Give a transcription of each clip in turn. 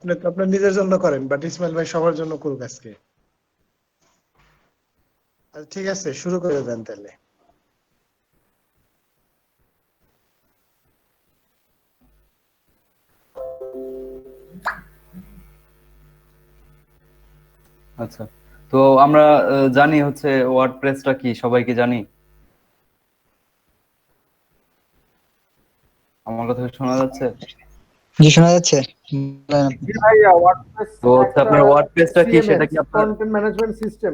আপনি তো আপনার নিজের জন্য করেন, বাট ইসমাইল ভাই সবার জন্য করুক আজকে। আচ্ছা, ঠিক আছে, শুরু করে দেন তাহলে। আচ্ছা, তো আমরা জানি হচ্ছে ওয়ার্ডপ্রেসটা কি, সবাই কি জানি? আমার কথা কি শোনা যাচ্ছে? জি, শোনা যাচ্ছে। বলেন আপনি। জি ভাইয়া, ওয়ার্ডপ্রেস তো হচ্ছে একটা আপনার ওয়ার্ডপ্রেসটা কি সেটা সিএমএস, কি আপনার content management system.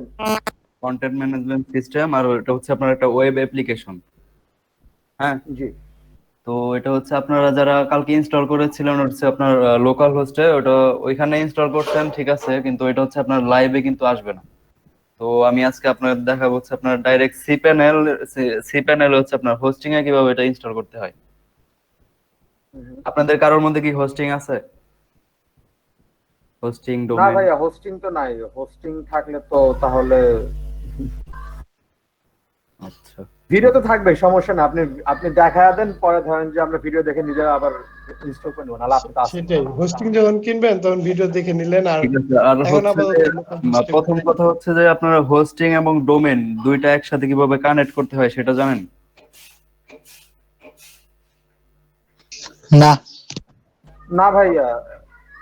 Content management system, আর এটা হচ্ছে আপনার একটা ওয়েব অ্যাপ্লিকেশন। হ্যাঁ, জি। তো এটা হচ্ছে আপনারা যারা কালকে ইনস্টল করেছিলেন হচ্ছে আপনার লোকাল হোস্টে, ওটা ওইখানে ইনস্টল করছেন, ঠিক আছে, কিন্তু এটা হচ্ছে আপনার লাইভে কিন্তু আসবে না। তো আমি আজকে আপনার দেখাবো হচ্ছে আপনার ডাইরেক্ট সি প্যানেল হচ্ছে আপনার হোস্টিং এ কিভাবে এটা ইনস্টল করতে হয়। আপনাদের কারোর মধ্যে কি হোস্টিং আছে? হোস্টিং না ডোমেন? ভাইয়া, হোস্টিং তো নাই। হোস্টিং থাকলে তো তাহলে আচ্ছা, ভিডিও তো থাকবে, সমস্যা না। আপনি আপনি দেখা দেন, পরে ধরেন যে আমরা ভিডিও দেখে নিজেরা আবার ইনস্টল করে নেবো, নাহলে আপনি তো আসেন সেটাই, না। হোস্টিং যখন কিনবেন তখন ভিডিও দেখে নিলেন। আর ঠিক আছে। আর এখন হচ্ছে যে আপাতত লোকাল হোস্টে প্রথম কথা হচ্ছে যে আপনারা হোস্টিং এবং ডোমেন দুইটা একসাথে কিভাবে কানেক্ট করতে হয় সেটা জানেন? না। না ভাইয়া,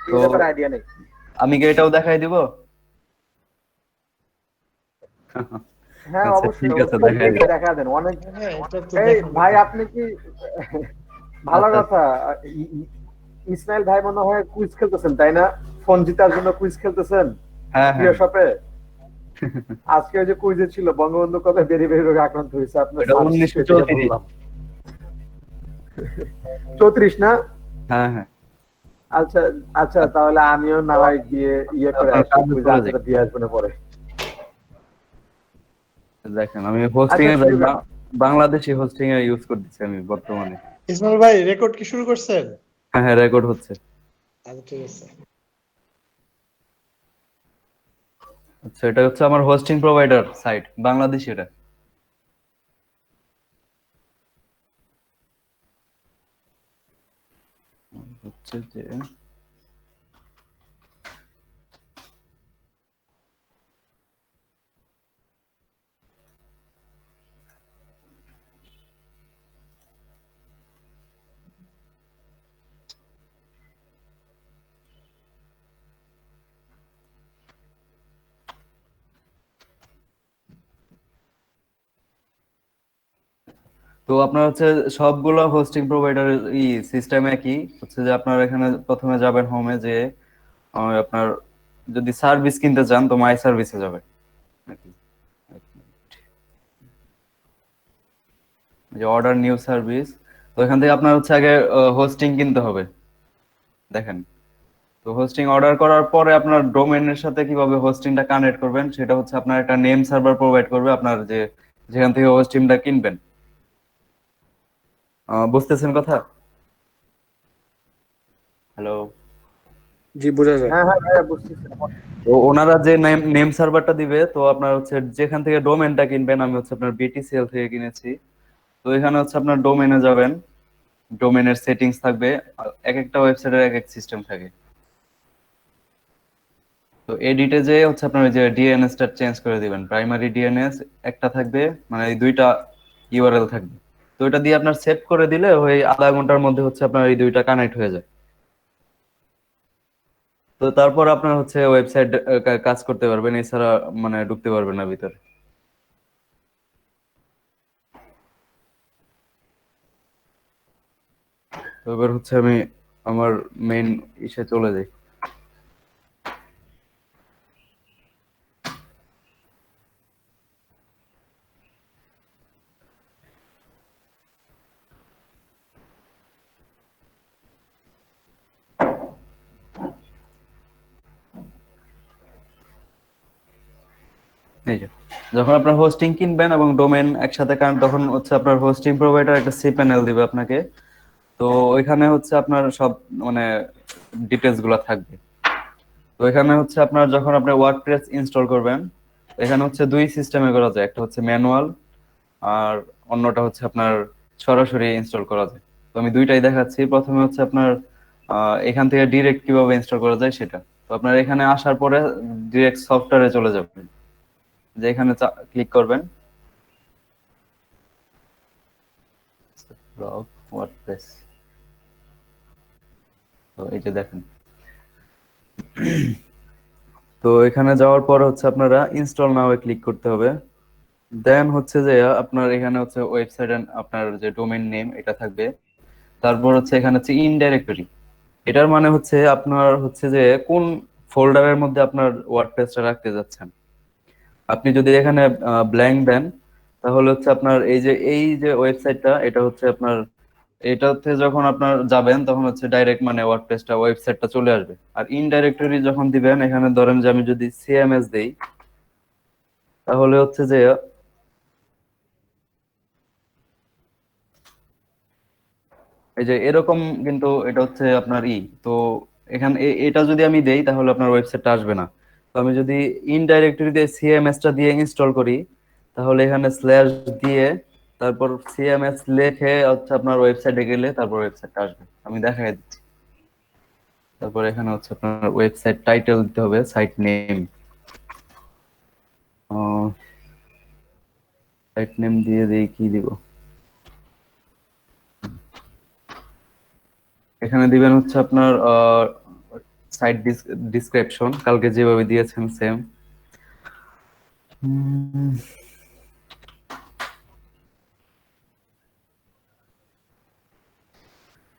তো এই ব্যাপারে আইডিয়া নেই। আমি কি এটাও দেখাই দিব? হ্যাঁ আচ্ছা, অবশ্যই ঠিক আছে, অবশ্যই, দেখাই দিব। দেখা দেন অনেক। হ্যাঁ, এটা তো এই দেখানো ভাই, যায়। আপনি কি ভালো আচ্ছা, কথা। ইসমাইল ভাই মনে হয় কুইজ খেলতেছেন, তাই না? ফোন জিতার জন্য কুইজ খেলতেছেন হ্যাঁ হ্যাঁ, প্রিয় শপে। আজকে ওই যে কুইজে ছিল বঙ্গবন্ধু কবে বেরি বেরি রোগে আক্রান্ত হয়েছে, আপনার এটা সার্চ 1934। বললাম 34 না? হ্যাঁ হ্যাঁ, আচ্ছা আচ্ছা, তাহলে আমিও না হয় গিয়ে ইয়ে করে আপনার আসি, কাজে কুইজ চলে যাই। আনসারটা দিয়ে আসবো না পরে। দেখেন, আমি হোস্টিং আচ্ছা এ শুরু করেন। বাংলাদেশি হোস্টিং এ ইউজ করতেছি আমি বর্তমানে। ইসমাইল ভাই, রেকর্ড কি শুরু করছেন? হ্যাঁ হ্যাঁ, রেকর্ড হচ্ছে। আচ্ছা, ঠিক আছে। আচ্ছা, এটা হচ্ছে আমার হোস্টিং প্রোভাইডার সাইট, বাংলাদেশি এটা। হচ্ছে যে তো আপনার হচ্ছে সবগুলো হোস্টিং প্রোভাইডার সিস্টেম একই হচ্ছে যে আপনার এখানে প্রথমে যাবেন হোমে, যে আপনার যদি সার্ভিস কিনতে চান তো মাই সার্ভিসে যাবেন। নাকি যে অর্ডার নিউ সার্ভিস, তো এখান থেকে আপনার হচ্ছে আগে হোস্টিং কিনতে হবে। দেখেন, তো হোস্টিং অর্ডার করার পরে আপনার ডোমেনের সাথে কিভাবে হোস্টিংটা কানেক্ট করবেন সেটা হচ্ছে আপনার একটা নেম সার্ভার প্রোভাইড করবে আপনার যে যেখান থেকে হোস্টিংটা কিনবেন। বুঝতেছেন কথা? হ্যালো? জি, বোঝা যায়। হ্যাঁ হ্যাঁ ভাইয়া, বুঝতেছি। তো ওনারা যে নেম সার্ভারটা দিবে, তো আপনার হচ্ছে যেখান থেকে ডোমেনটা কিনবেন, আমি হচ্ছে আপনার বিটিসিএল থেকে কিনেছি। তো এখানে হচ্ছে আপনার ডোমেনে যাবেন, ডোমেনের সেটিংস থাকবে। আর এক একটা ওয়েবসাইটের এক এক সিস্টেম থাকে। তো এডিটে যে হচ্ছে আপনার ওই যে ডিএনএস টা চেঞ্জ করে দিবেন, প্রাইমারি ডিএনএস একটা থাকবে, মানে এই দুইটা ইউআরএল থাকবে। তো এটা দিয়ে আপনার সেভ করে দিলে ওই আধা ঘন্টার মধ্যে হচ্ছে আপনার এই দুইটা কানেক্ট হয়ে যায়। তো তারপর আপনার হচ্ছে ওয়েবসাইট কাজ করতে পারবেন, এছাড়া মানে ঢুকতে পারবেন না ভিতরে। তো এবার হচ্ছে আমি আমার মেইন ইসে চলে যাই। এই যে, যখন আপনার হোস্টিং কিনবেন এবং ডোমেন একসাথে কারণ তখন হচ্ছে আপনার হোস্টিং প্রোভাইডার একটা সি প্যানেল দিবে আপনাকে। তো ওইখানে হচ্ছে আপনার সব মানে ডিটেলস গুলা থাকবে। তো এখানে হচ্ছে আপনার যখন আপনি ওয়ার্ডপ্রেস ইনস্টল করবেন, এখানে হচ্ছে দুই সিস্টেমে করা যায়, একটা হচ্ছে ম্যানুয়াল আর অন্যটা হচ্ছে আপনার সরাসরি ইনস্টল করা যায়। তো আমি দুইটাই দেখাচ্ছি। প্রথমে হচ্ছে আপনার এখান থেকে ডিরেক্ট কিভাবে ইনস্টল করা যায় সেটা। তো আপনার এখানে আসার পরে ডিরেক্ট সফটওয়্যারে চলে যাবেন, যে এখানে ক্লিক করবেন ওয়ার্ডপ্রেস। তো এই যে দেখেন, তো এখানে যাওয়ার পর হচ্ছে আপনারা ইনস্টল নাও এ ক্লিক করতে হবে। দেন হচ্ছে যে আপনার এখানে হচ্ছে ওয়েবসাইট আপনার যে ডোমেইন নেম এটা থাকবে। তারপর হচ্ছে এখানে হচ্ছে ইনডাইরেক্টরি। এটার মানে হচ্ছে আপনার হচ্ছে যে কোন ফোল্ডারের মধ্যে আপনার ওয়ার্ডপ্রেসটা রাখতে যাচ্ছেন। আপনি যদি এখানে ব্ল্যাঙ্ক দেন, তাহলে হচ্ছে আপনার এই যে ওয়েবসাইটটা এটা হচ্ছে আপনার, এটাতে যখন আপনার যাবেন তখন হচ্ছে ডাইরেক্ট মানে ওয়ার্ডপ্রেসটা ওয়েবসাইটটা চলে আসবে। আর ইনডাইরেক্টরি যখন দিবেন, এখানে ধরেন যে আমি যদি সিএমএস দেই, তাহলে হচ্ছে যে এই যে এরকম, কিন্তু এটা হচ্ছে আপনার তো এখানে এটা যদি আমি দেই তাহলে আপনার ওয়েবসাইটটা আসবে না। তো আমি যদি ইনডাইরেক্টরি দিয়ে সিএমএস টা দিয়ে ইনস্টল করি, তাহলে এখানে স্ল্যাশ দিয়ে তারপর সিএমএস লিখে হচ্ছে আপনার ওয়েবসাইটে গেলে তারপর ওয়েবসাইটটা আসবে। আমি দেখাই দিচ্ছি। তারপর এখানে হচ্ছে আপনার ওয়েবসাইট টাইটেল দিতে হবে, সাইট নেম। সাইট নেম দিয়ে দিই, কি দিব, এখানে দিবেন হচ্ছে আপনার সাইট ডিসক্রিপশন, কালকে যেভাবে দিয়েছেন সেম।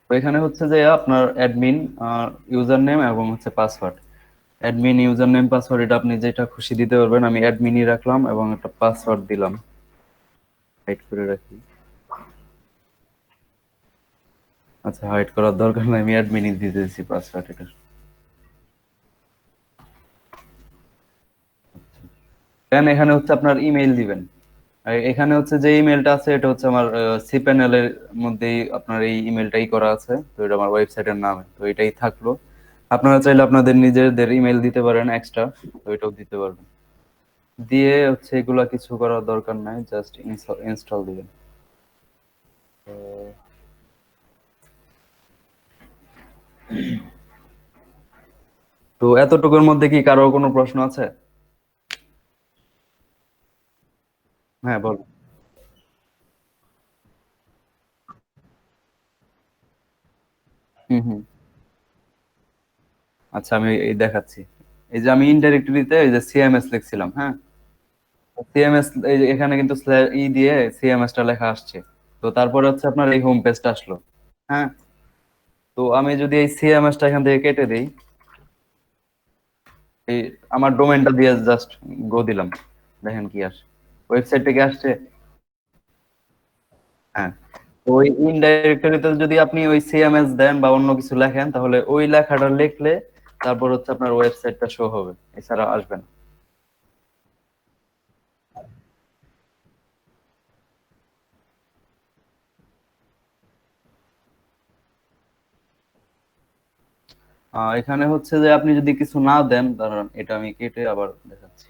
তো এখানে হচ্ছে যে আপনার অ্যাডমিন ইউজার নেম এবং হচ্ছে password. Admin user name password এটা আপনি যেটা খুশি দিতে পারবেন। আমি অ্যাডমিনই রাখলাম এবং একটা পাসওয়ার্ড দিলাম, হাইড করে রাখি। আচ্ছা, হাইড করার দরকার নাই, আমি অ্যাডমিনই দিয়ে দিয়েছি পাসওয়ার্ড এটা। দেন এখানে হচ্ছে আপনার ইমেইল দিবেন। আর এখানে হচ্ছে যে ইমেলটা আছে এটা হচ্ছে আমার সি প্যানেলের মধ্যেই আপনার এই ইমেলটাই করা আছে। তো এটা আমার ওয়েবসাইটের নামে, তো এটাই থাকলো। আপনারা চাইলে আপনাদের নিজেদের ইমেল দিতে পারেন এক্সট্রা, তো এটাও দিতে পারবেন। দিয়ে হচ্ছে এগুলা কিছু করার দরকার নাই, জাস্ট ইনস্টল দিবেন। তো এতটুকুর মধ্যে কি কারো কোনো প্রশ্ন আছে? হ্যাঁ, বল। হুম হুম। আচ্ছা, আমি এই দেখাচ্ছি। এই যে আমি ইনডাইরেক্টরিতে এই যে সিএমএস লিখছিলাম, হ্যাঁ, সিএমএস এই যে এখানে কিন্তু দিয়ে সিএমএস টা লেখা আসছে। তো তারপরে হচ্ছে আপনার এই হোম পেজটা আসলো। হ্যাঁ, তো আমি যদি এই সিএমএস টা এখান থেকে কেটে দিই, এই আমার ডোমেনটা দিয়ে জাস্ট গো দিলাম, দেখেন কি আসে, ওয়েবসাইট থেকে আসছে। হ্যাঁ, তো ওই ইনডাইরেক্টরিতে যদি আপনি ওই সিএমএস দেন বা অন্য কিছু লেখেন, তাহলে ওই লেখাটা লিখলে তারপর হচ্ছে আপনার ওয়েবসাইটটা শো হবে, এছাড়া আসবে না। এখানে হচ্ছে যে আপনি যদি কিছু না দেন, দাঁড়ান এটা আমি কেটে আবার দেখাচ্ছি।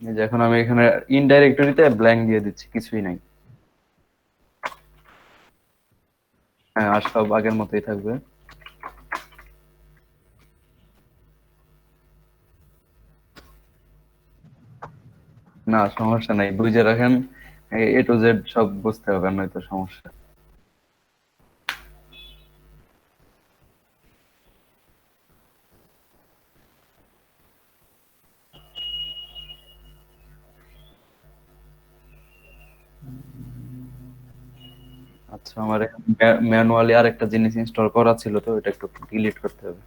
এই যে এখন আমি এখানে ইনডাইরেক্টরিতে ব্ল্যাঙ্ক দিয়ে দিচ্ছি, কিছুই নাই। হ্যাঁ, আর সব আগের মতোই থাকবে। না, সমস্যা নাই, বুঝে রাখেন। এ টু জেড সব বুঝতে হবে, নয়তো সমস্যা। আচ্ছা, আমার ম্যানুয়ালি আরেকটা জিনিস ইনস্টল করা ছিল, তো এটা একটু ডিলিট করতে হবে।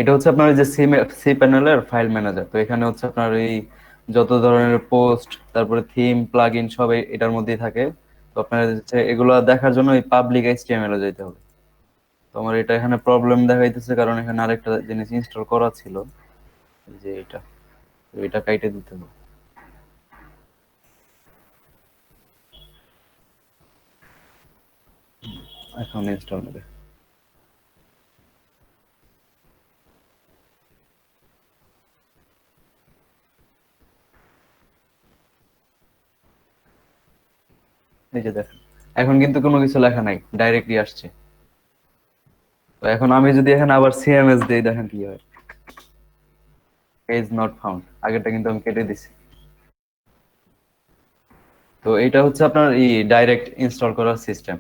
এটা হচ্ছে আপনার এই যে সি প্যানেলের ফাইল ম্যানেজার। তো এখানে হচ্ছে আপনার এই যত ধরনের পোস্ট, তারপরে থিম, প্লাগইন সব এটার মধ্যেই থাকে। তো আপনার হচ্ছে এগুলো দেখার জন্য এই পাবলিক এইচটিএমএল এ যেতে হবে। তো আমার এটা এখানে প্রবলেম দেখাইতেছে, কারণ এখানে আরেকটা জিনিস ইনস্টল করা ছিল, এই যে এটা। তো এটা কাইটে দিতে হবে। এখন ইনস্টল হবে। এই যে দেখেন, এখন কিন্তু কোনো কিছু লেখা নাই, ডাইরেক্টলি আসছে। তো এখন আমি যদি এখানে আবার সিএমএস দিই, দেখেন কি হয়। পেজ নট ফাউন্ড, আগেরটা কিন্তু আমি কেটে দিছি। তো এটা হচ্ছে আপনার এই ডাইরেক্ট ইনস্টল করার সিস্টেম।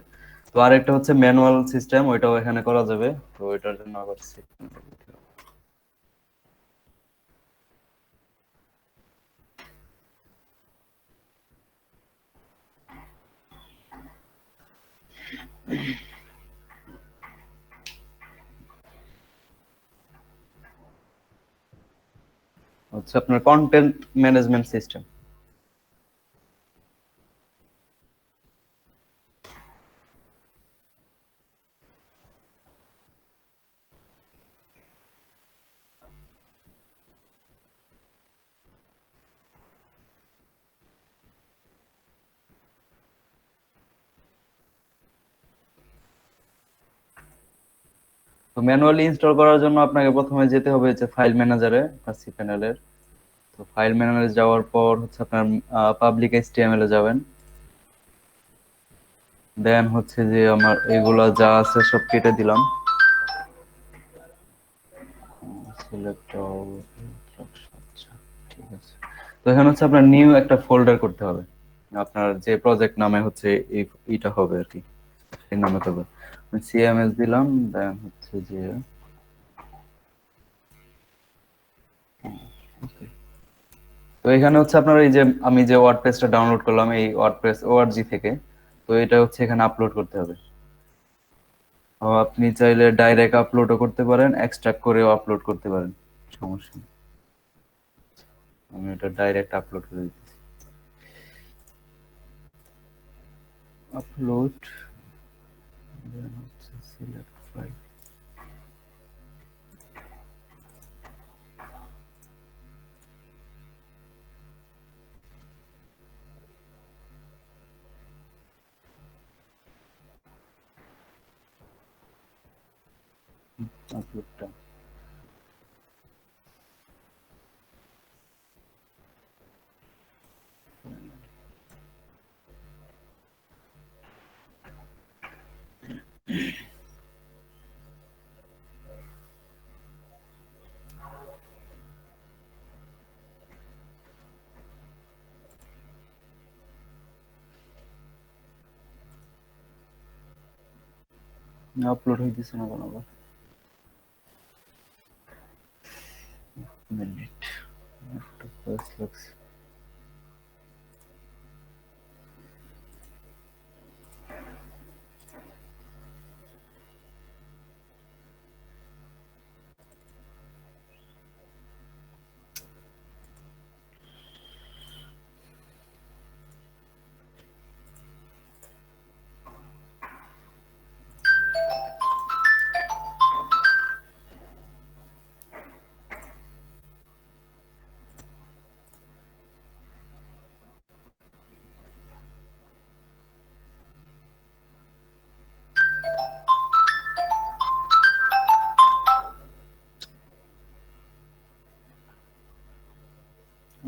তো আরেকটা হচ্ছে ম্যানুয়াল সিস্টেম, ওইটাও এখানে করা যাবে। তো ওইটার জন্য আবার হচ্ছে আপনার কন্টেন্ট ম্যানেজমেন্ট সিস্টেম। তো ম্যানুয়ালি ইনস্টল করার জন্য আপনাকে প্রথমে যেতে হবে যে ফাইল ম্যানেজারে বা সি প্যানেলের। তো ফাইল ম্যানেজারে যাওয়ার পর হচ্ছে আপনার পাবলিক এইচটিএমএল এ যাবেন। দেন হচ্ছে যে আমার এগুলা যা আছে সব কেটে দিলাম। সিলেক্ট অল, আচ্ছা ঠিক আছে। তো এখানে হচ্ছে আপনার নিউ একটা ফোল্ডার করতে হবে, আপনার যে প্রজেক্ট নামে হচ্ছে এইটা হবে আর কি, এই নামে করবে। সিএমএস দিলাম, দেন হচ্ছে যে okay। তো এখানে হচ্ছে আপনার এই যে আমি যে ওয়ার্ডপ্রেসটা ডাউনলোড করলাম এই ওয়ার্ডপ্রেস ওআরজি থেকে, তো এটা হচ্ছে এখানে আপলোড করতে হবে। আপনি চাইলে ডাইরেক্ট আপলোডও করতে পারেন, এক্সট্রাক্ট করেও আপলোড করতে পারেন, সমস্যা নেই। আমি এটা ডাইরেক্ট আপলোড করে দিচ্ছি। আপলোড, দেন হচ্ছে সিলেক্ট ফাইল। আপলোডটা আপলোড হইতেছে না কেন আবার? মিনিট, একটা ফার্স্ট লাগছে।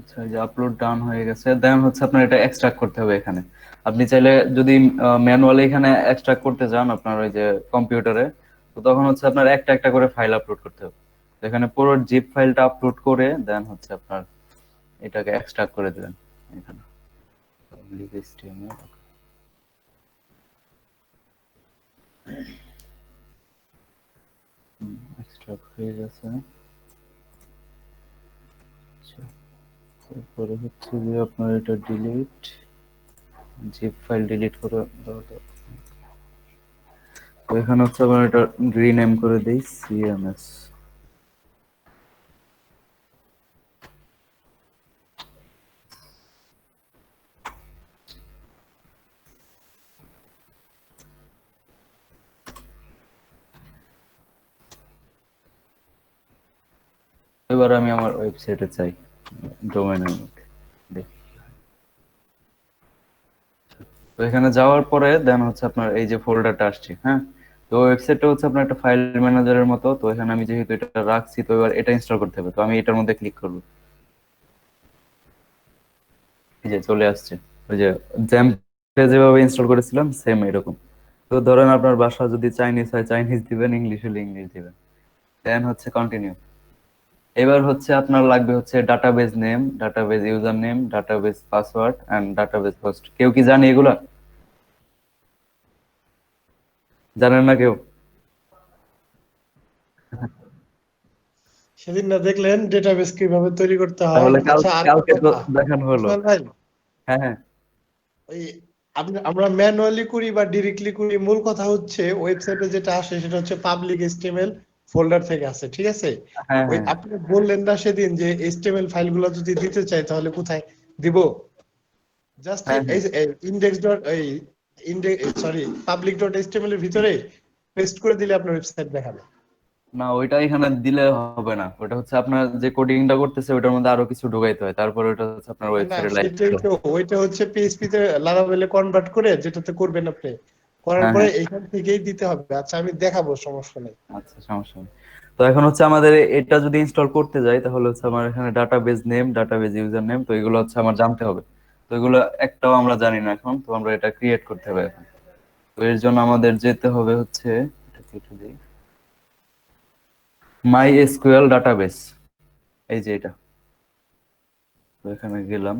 আচ্ছা, এই যে আপলোড ডান হয়ে গেছে। দেন হচ্ছে আপনার এটা এক্সট্রাক্ট করতে হবে এখানে। আপনি চাইলে যদি ম্যানুয়ালি এখানে এক্সট্রাক্ট করতে যান আপনার ওই যে কম্পিউটারে, তো তখন হচ্ছে আপনার একটা একটা করে ফাইল আপলোড করতে হবে। তো এখানে পুরো জিপ ফাইলটা আপলোড করে দেন হচ্ছে আপনার এটাকে এক্সট্রাক্ট করে দিবেন এখানে। public HTML, এক্সট্রাক্ট হয়ে গেছে। আচ্ছা, তারপরে হচ্ছে যে আপনার এটা ডিলিট, জিপ ফাইল ডিলিট করে দাও তো। তো এখানে হচ্ছে আবার এটা রিনেম করে দেই সিএমএস। এবার আমি আমার ওয়েবসাইটে চাই ডোমেনের মধ্যে দেখি। তো এখানে যাওয়ার পরে দেন হচ্ছে আপনার এই যে ফোল্ডারটা আসছে, হ্যাঁ। তো ওয়েবসাইটটা হচ্ছে আপনার একটা ফাইল ম্যানেজারের মতো। তো এখানে আমি যেহেতু এটা রাখছি, তো এবার এটা ইনস্টল করতে হবে। তো আমি এটার মধ্যে ক্লিক করবো, এই যে চলে আসছে। ওই যে জ্যাম্পে যেভাবে ইনস্টল করেছিলাম সেম এরকম। তো ধরেন আপনার বাসা যদি চাইনিজ হয় চাইনিজ দিবেন, ইংলিশ হলে ইংলিশ দিবেন। দেন হচ্ছে কন্টিনিউ। এবার হচ্ছে আপনার লাগবে হচ্ছে database name, database user name, database password and database host. কেউ কি জানে এগুলা? জানেন না কেউ? সেদিন না দেখলেন ডেটাবেস কিভাবে তৈরি করতে হয়? তাহলে আচ্ছা, আর একটা কালকে তো কথা দেখানো হলো। ইসমাইল ভাই, হ্যাঁ হ্যাঁ ওই আমরা ম্যানুয়ালি করি বা ডিরেক্টলি করি, মূল কথা হচ্ছে ওয়েবসাইটে যেটা আসে সেটা হচ্ছে পাবলিক এইচটিএমএল ফোল্ডার থেকে আসে, ঠিক আছে? হ্যাঁ ওই হ্যাঁ আপনি বললেন না সেদিন যে এইচটিএমএল ফাইলগুলো যদি দিতে চাই তাহলে কোথায় দিব? জাস্ট হ্যাঁ হ্যাঁ। এই ইন্ডেক্স ডট এই index sorry public dot HTML এর ভিতরে পেস্ট করে দিলে আপনার ওয়েবসাইট দেখাবে। না, ওইটা এখানে দিলে হবে না। ওটা হচ্ছে আপনার যে কোডিংটা করতেছে ওটার মধ্যে আরো কিছু ঢুকাইতে হয়, তারপরে ওটা হচ্ছে আপনার না, ওয়েবসাইটে লাইভ সেটাই তো, ওইটা হচ্ছে পিএইচপি তে লারাভেলে কনভার্ট করে যেটাতে করবেন আপনি, করার হ্যাঁ পরে হ্যাঁ। এইখান থেকেই দিতে হবে। আচ্ছা, আমি দেখাবো, সমস্যা নেই। আচ্ছা, সমস্যা নেই। তো এখন হচ্ছে আমাদের এটা যদি ইনস্টল করতে যাই তাহলে হচ্ছে আমার এখানে database name, database user name, তো এগুলো হচ্ছে আমার জানতে হবে। তো এগুলো একটাও আমরা জানি না এখন, তো আমরা এটা ক্রিয়েট করতে হবে এখন। তো এর জন্য আমাদের যেতে হবে হচ্ছে, এটা কেটে দিই, মাই এসকিউএল ডাটাবেস, এই যে এটা। তো এখানে গেলাম,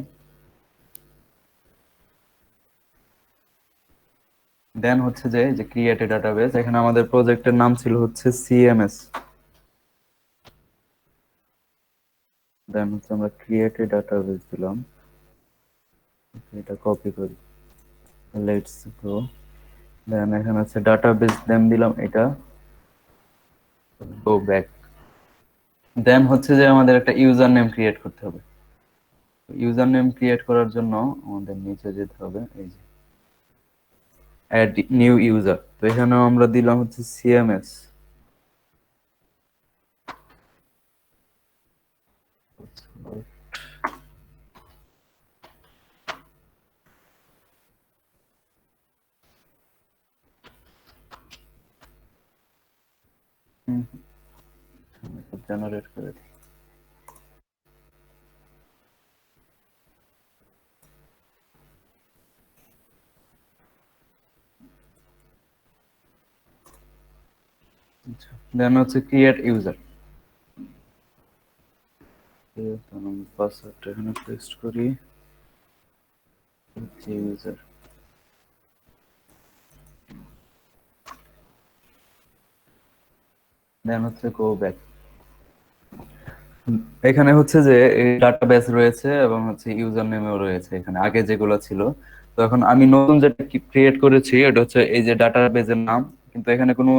দেন হচ্ছে যে যে ক্রিয়েট এ ডাটাবেস। এখানে আমাদের প্রজেক্টের নাম ছিল হচ্ছে সিএমএস। দেন হচ্ছে আমরা ক্রিয়েট এ ডাটাবেস দিলাম, এটা কপি করি, লেটস গো। দেন এখানে হচ্ছে ডাটাবেস নেম দিলাম এটা, গো ব্যাক। দেন হচ্ছে যে আমাদের একটা ইউজার নেম ক্রিয়েট করতে হবে। ইউজার নেম ক্রিয়েট করার জন্য আমাদের নিচে যেতে হবে, এই যে অ্যাড নিউ ইউজার। তো এখানেও আমরা দিলাম হচ্ছে সিএমএস। জেনারেট করে দিই। দেন হচ্ছে ক্রিয়েট ইউজার, পাসওয়ার্ডটা এখানে পেস্ট করি, ইউজার। দেন হচ্ছে গো ব্যাক। এখানে হচ্ছে যে এই ডাটাবেস রয়েছে এবং হচ্ছে ইউজার নেমও রয়েছে এখানে আগে যেগুলো ছিল। তো এখন আমি নতুন যেটা ক্রিয়েট করেছি এটা হচ্ছে এই যে ডাটাবেজের নাম, কিন্তু এখানে কোনো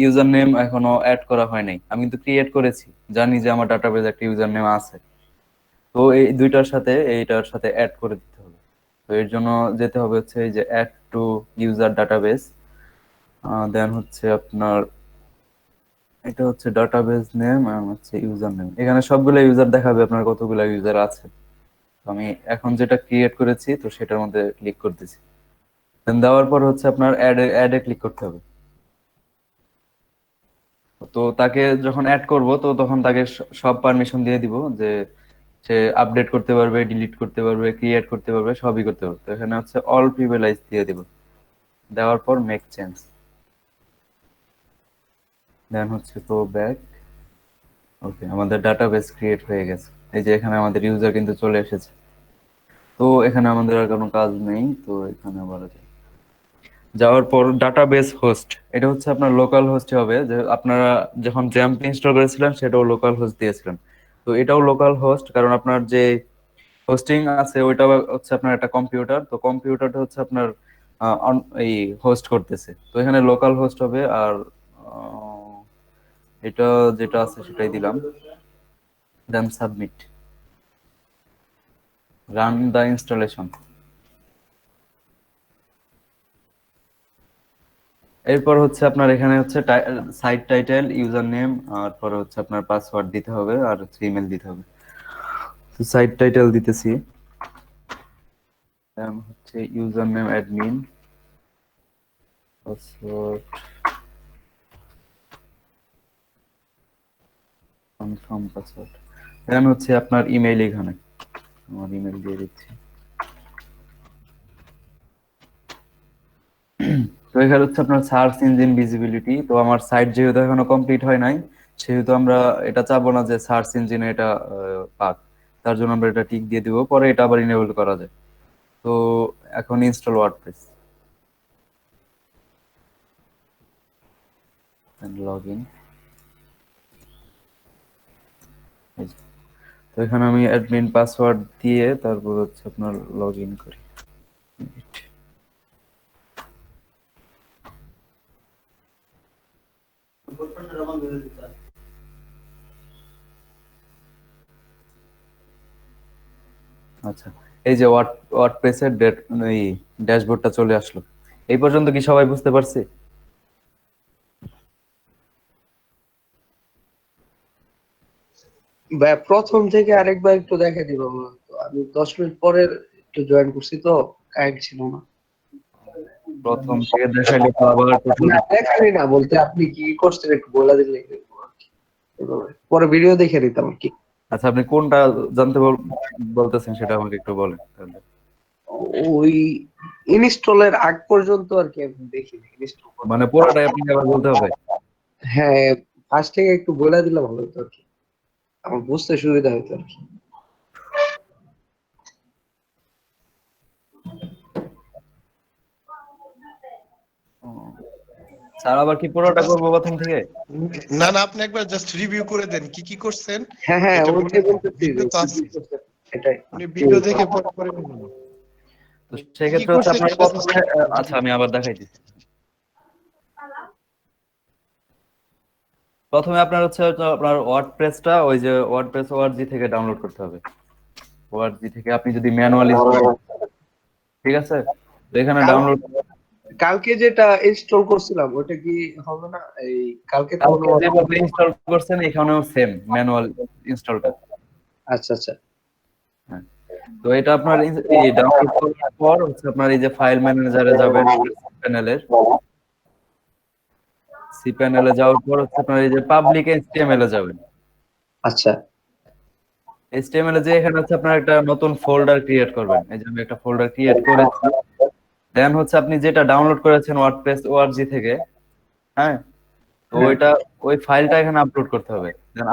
ইউজার নেম এখনো অ্যাড করা হয় নাই। আমি কিন্তু ক্রিয়েট করেছি, জানি যে আমার ডাটাবেজ একটা ইউজার নেম আছে। তো এই দুইটার সাথে এইটার সাথে অ্যাড করে দিতে হবে। তো এর জন্য যেতে হবে হচ্ছে এই যে অ্যাড টু ইউজার ডাটাবেস। দেন হচ্ছে আপনার এটা হচ্ছে ডাটাবেস নেম আর হচ্ছে ইউজার নেম। এখানে সবগুলো ইউজার দেখাবে আপনার কতগুলো ইউজার আছে। তো আমি এখন যেটা ক্রিয়েট করেছি তো সেটার মধ্যে ক্লিক করতেছি। দেন দেওয়ার পর হচ্ছে আপনার অ্যাডে ক্লিক করতে হবে। তো তাকে যখন অ্যাড করব তো তখন তাকে সব পারমিশন দিয়ে দিব, যে সে আপডেট করতে পারবে, ডিলিট করতে পারবে, ক্রিয়েট করতে পারবে, সবই করতে পারবে। তো এখানে হচ্ছে অল প্রিভিলেজ দিয়ে দিব। দেওয়ার পর মেক চেঞ্জ। দেন হচ্ছে গো ব্যাক। ওকে, আমাদের ডাটাবেস ক্রিয়েট হয়ে গেছে। এই যে এখানে আমাদের ইউজার কিন্তু চলে এসেছে। তো এখানে আমাদের আর কোনো কাজ নেই, তো এখানে আবার যাওয়ার পর ডাটাবেস হোস্ট, এটা হচ্ছে আপনার লোকাল হোস্টে হবে। যে আপনারা যখন জ্যাম্প ইনস্টল করেছিলেন সেটাও লোকাল হোস্ট দিয়েছিলেন। তো এটাও লোকাল হোস্ট, কারণ আপনার যে হোস্টিং আছে ওইটা হচ্ছে আপনার একটা কম্পিউটার। তো কম্পিউটারটা হচ্ছে আপনার এই হোস্ট করতেছে। তো এখানে লোকাল হোস্ট হবে। আর এটা যেটা আছে সেটাই দিলাম। দেন সাবমিট, রান দা ইনস্টলেশন। এরপর হচ্ছে আপনার এখানে হচ্ছে সাইট টাইটেল, ইউজার নেম, আর পরে হচ্ছে আপনার পাসওয়ার্ড দিতে হবে আর হচ্ছে ইমেল দিতে হবে। তো সাইট টাইটেল দিতেছি, হচ্ছে user name admin, password confirm password, then হচ্ছে আপনার ইমেল, এখানে আমার ইমেল দিয়ে দিচ্ছি। তো এখানে হচ্ছে আপনার সার্চ ইঞ্জিন ভিজিবিলিটি। তো আমার সাইট যেহেতু এখনো কমপ্লিট হয় নাই, সেহেতু আমরা এটা চাবো না যে সার্চ ইঞ্জিনে এটা পাক, তার জন্য আমরা এটা টিক দিয়ে দিব, পরে এটা আবার ইনেবল করা যায়। তো এখন ইনস্টল ওয়ার্ডপ্রেস, লগ ইন। তো এখানে আমি অ্যাডমিন পাসওয়ার্ড দিয়ে তারপর হচ্ছে আপনার লগ ইন করি। আচ্ছা, এই যে ওয়ার্ডপ্রেসের এই ড্যাশবোর্ডটা চলে আসলো। এই পর্যন্ত কি সবাই বুঝতে পারছি? ভাই প্রথম থেকে আরেকবার একটু দেখে দিব আমার। তো আমি 10 মিনিট পরে একটু জয়েন করছি তো কারেন্ট ছিল না। প্রথম থেকে দেখাইলে তো আবার টোটাল। না দেখালি না বলতে আপনি কি করছেন একটু বলে দিলে আর কি। এভাবে। পরে ভিডিও দেখে নিতাম আর কি। আচ্ছা, আপনি কোনটা জানতে বলতেছেন সেটা আমাকে একটু বলেন তাহলে। ওই ইনস্টলের আগ পর্যন্ত আর কি আমি দেখিনি ইনস্টল করা। মানে পুরোটাই আপনাকে আবার বলতে হবে? হ্যাঁ ফার্স্ট থেকে একটু বলে দিলে ভালো হতো আর কি, আমার বুঝতে সুবিধা হতো আর কি। স্যার আবার কি পুরোটা করবো প্রথম থেকে? না না, আপনি একবার জাস্ট রিভিউ করে দেন কি কি করছেন, হ্যাঁ হ্যাঁ এটা বলে ওইটাই দেন। বলতেছি যে ভিডিও তো কি কি আছে, করছেন এটাই। আপনি ভিডিও দেখে পরে পরে বলুন। তো কি কি সেক্ষেত্রে হচ্ছে করছেন আপনার সেটা প্রথমে, just আচ্ছা আমি আবার দেখাইতেছি। প্রথমে আপনার হচ্ছে তো আপনার ওয়ার্ডপ্রেসটা ওই যে ওয়ার্ডপ্রেস ওআরজি থেকে ডাউনলোড করতে হবে। ওআরজি থেকে আপনি যদি ম্যানুয়ালি, ঠিক আছে, তো এখানে কাল ডাউনলোড। কালকে যেটা ইনস্টল করছিলাম ওটা কি হবে না? এই কালকে তো কালকে যেভাবে ইনস্টল করছেন এখানেও সেম ম্যানুয়াল ইনস্টলটা। আচ্ছা আচ্ছা হ্যাঁ, তো এটা আপনার এই ডাউনলোড করার পর হচ্ছে আপনার এই যে ফাইল ম্যানেজারে যাবেন, প্যানেলের সি প্যানেলে যাওয়ার পর হচ্ছে আপনার এই যে পাবলিক এইচটিএমএল এ যাবেন। আচ্ছা এইচটিএমএল এ যে এখানে হচ্ছে আপনার একটা নতুন ফোল্ডার ক্রিয়েট করবেন। এই যে আমি একটা ফোল্ডার ক্রিয়েট করেছি। দেন হচ্ছে আপনি যেটা ডাউনলোড করেছেন ওয়ার্ডপ্রেস ওআরজি থেকে, হ্যাঁ, তো ওইটা ওই ফাইলটা এখানে আপলোড করতে হবে। দেন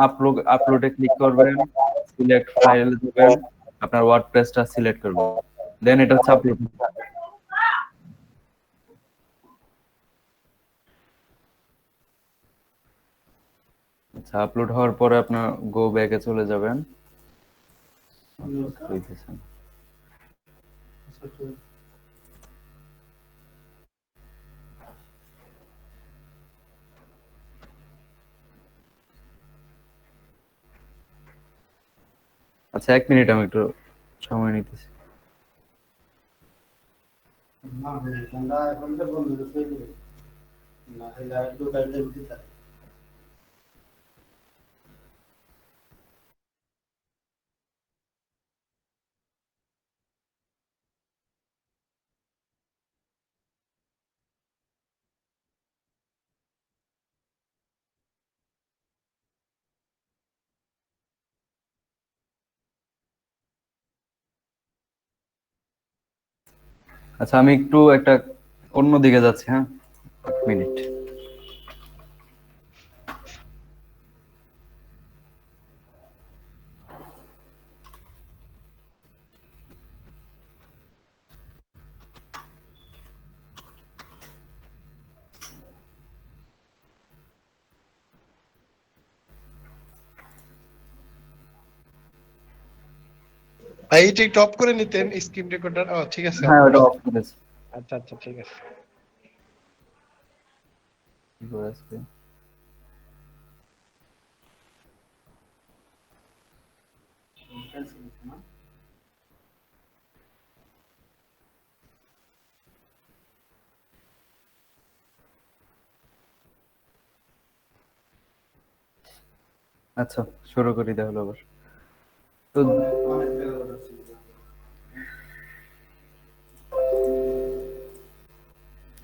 আপলোডে ক্লিক করবেন, সিলেক্ট ফাইল দিবেন, আপনার ওয়ার্ডপ্রেসটা সিলেক্ট করবেন, দেন এটা হচ্ছে আপলোড। আচ্ছা, আপলোড হওয়ার পরে আপনার গো ব্যাকে চলে যাবেন। হইতেছেন। আচ্ছা, 1 মিনিট আমি একটু সময় নিতেছি। আচ্ছা, আমি একটু একটা অন্য দিকে যাচ্ছি, হ্যাঁ, 1 মিনিট। ভাই এটা একটু অফ করে নিতেন স্ক্রিন রেকর্ডার। ও ঠিক আছে, অফ হ্যাঁ, ওটা করছি। অফ করেছি। আচ্ছা আচ্ছা ঠিক আছে। কি করে আজকে? আচ্ছা, শুরু করি তাহলে আবার। তো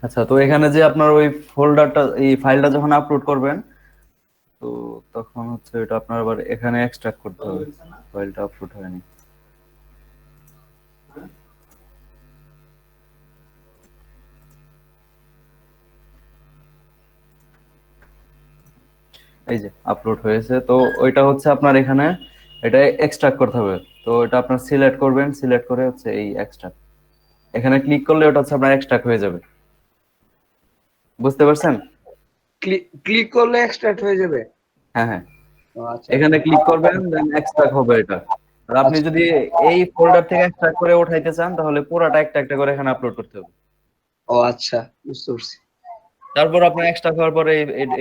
আচ্ছা, তো এখানে যে আপনার ওই ফোল্ডারটা, এই ফাইলটা যখন আপলোড করবেন, তো তখন হচ্ছে এটা আপনার আবার এখানে এক্সট্রাক্ট করতে হবে। ফাইলটা আপলোড হয়নি। এই যে আপলোড হয়েছে, তো ওইটা হচ্ছে আপনার এখানে এটা এক্সট্রাক্ট করতে হবে। তো এটা আপনার সিলেক্ট করবেন, সিলেক্ট করে হচ্ছে এই এক্সট্রাক্ট, এখানে ক্লিক করলে ওটা হচ্ছে আপনার এক্সট্রাক্ট হয়ে যাবে। বুঝতে পারছেন? ক্লিক করলে এক্সট্রাক্ট হয়ে যাবে। হ্যাঁ হ্যাঁ, ও আচ্ছা এখানে ক্লিক করবেন, দেন এক্সট্রাক্ট হবে এটা। আর আপনি আচ্ছা। যদি এই ফোল্ডার থেকে এক্সট্রাক্ট করে উঠাইতে চান, তাহলে পুরোটা একটা একটা করে এখানে আপলোড করতে হবে। ও আচ্ছা, বুঝতে পারছি। তারপর আপনার এক্সট্রা হওয়ার পরে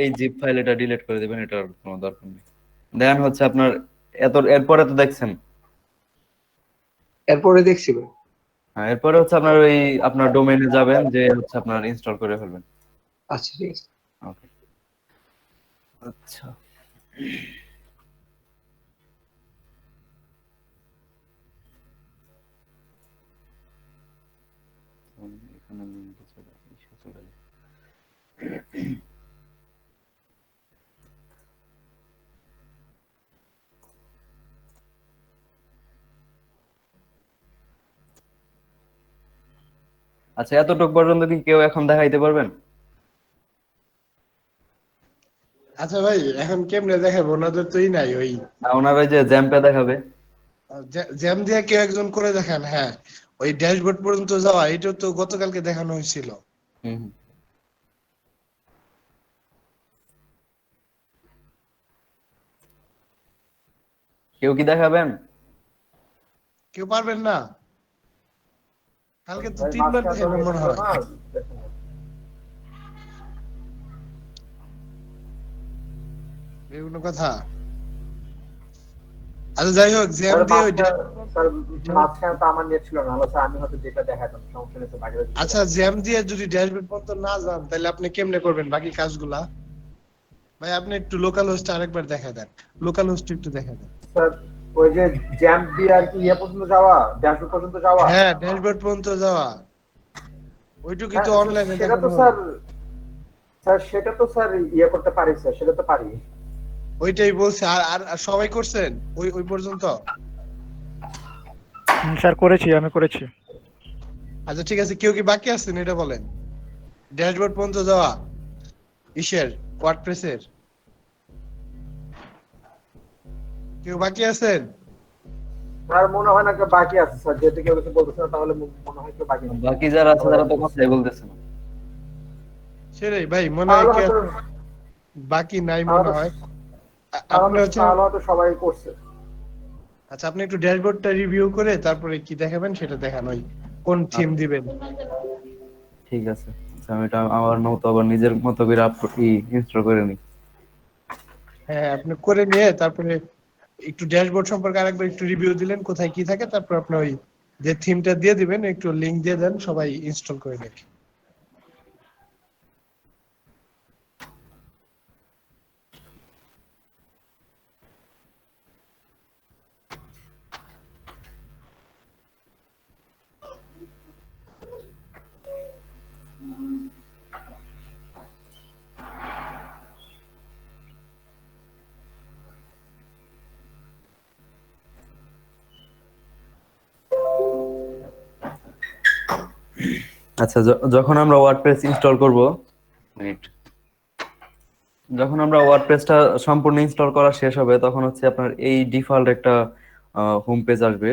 এই জিপ ফাইল এটা ডিলিট করে দিবেন, এটার কোনো দরকার নেই। দেন হচ্ছে আপনার এরপরে তো দেখছেন। এরপরে দেখছি ভাই। হ্যাঁ, এরপরে হচ্ছে আপনার ওই আপনার ডোমেইনে যাবেন, যে হচ্ছে আপনার ইনস্টল করে ফেলবেন। আচ্ছা ঠিক আছে। ওকে, আচ্ছা। এখানে লিংকে চলে চলে যায়। আচ্ছা, এতটুকু পর্যন্ত কি কেউ এখন দেখাইতে পারবেন? আচ্ছা ভাই, এখন কেমনে দেখাবো? ওনাদের তোই নাই ওই ওনার ওই যে জ্যাম্পে দেখাবে। জ্যাম দিয়ে কেউ একজন করে দেখান। হ্যাঁ, ওই ড্যাশবোর্ড পর্যন্ত যাওয়া, এটা তো গতকালকে দেখানো হয়েছিল। হুম হুম। কেউ কি দেখাবেন? কেউ পারবেন না? কালকে তো ভাই 3 বার মাঝখানে দেখাইলো মনে এসেছিল হয়। না, দেখুন। এগুলো কথা। আচ্ছা যাই হোক, জ্যাম স্যার দিয়ে ওই মাঝখানে তো আমার নেট ছিল না, হলো স্যার আমি হয়তো যেটা দেখাতাম সমস্যা নেই, তো বাকিটা যেটা আচ্ছা, জ্যাম দিয়ে যদি ড্যাশবোর্ড পর্যন্ত না যান, তাহলে আপনি কেমনে করবেন বাকি কাজগুলা? ভাই আপনি একটু লোকাল হোস্ট আরেকবার দেখা দেন, লোকাল হোস্ট একটু দেখা দেন। স্যার ওই যে জ্যাম্প দিয়ে আর কি ইয়ে পর্যন্ত যাওয়া, ড্যাশবোর্ড পর্যন্ত যাওয়া। হ্যাঁ, ড্যাশবোর্ড পর্যন্ত যাওয়া, ওইটুকুই হ্যাঁ, তো অনলাইনে সেটা দেখানো তো হবে। স্যার, সেটা তো স্যার ইয়ে করতে পারি স্যার, সেটা তো পারি। ওইটাই বলছে। আর আর আর সবাই করছেন ওই ওই পর্যন্ত? স্যার করেছি, আমি করেছি। আচ্ছা ঠিক আছে, কেউ কি বাকি আছেন এটা বলেন। ড্যাশবোর্ড পর্যন্ত যাওয়া ইসের, ওয়ার্ডপ্রেসের কেউ বাকি আছেন? স্যার মনে হয় না কেউ বাকি আছে স্যার, যেহেতু কেউ কিছু বলতেছে না, তাহলে মনে হয় কেউ বাকি নেই। বাকি যারা আছে তারা তো কথাই বলতেছে না। সেটাই ভাই, মনে হয় তাহলে কি হয়তো বাকি নাই মনে হয়। আপনি হচ্ছে, তাহলে হয়তো সবাই করছে। আচ্ছা আপনি একটু ড্যাশবোর্ডটা রিভিউ করে তারপরে কি দেখাবেন সেটা দেখান, ওই কোন থিম দিবেন। ঠিক আছে, আচ্ছা, আমি এটা আমার মতো আবার নিজের মতো করে ইনস্টল করে নিই। হ্যাঁ, আপনি করে নিয়ে তারপরে একটু ড্যাশবোর্ড সম্পর্কে আরেকবার একটু রিভিউ দিলেন, কোথায় কি থাকে, তারপর আপনি ওই যে থিমটা দিয়ে দিবেন, একটু লিংক দিয়ে দেন, সবাই ইনস্টল করে দেখে। আচ্ছা, যখন আমরা ওয়ার্ডপ্রেস ইনস্টল করব, মিনিট, যখন আমরা ওয়ার্ডপ্রেসটা সম্পূর্ণ ইনস্টল করা শেষ হবে, তখন হচ্ছে আপনার এই ডিফল্ট একটা হোম পেজ আসবে,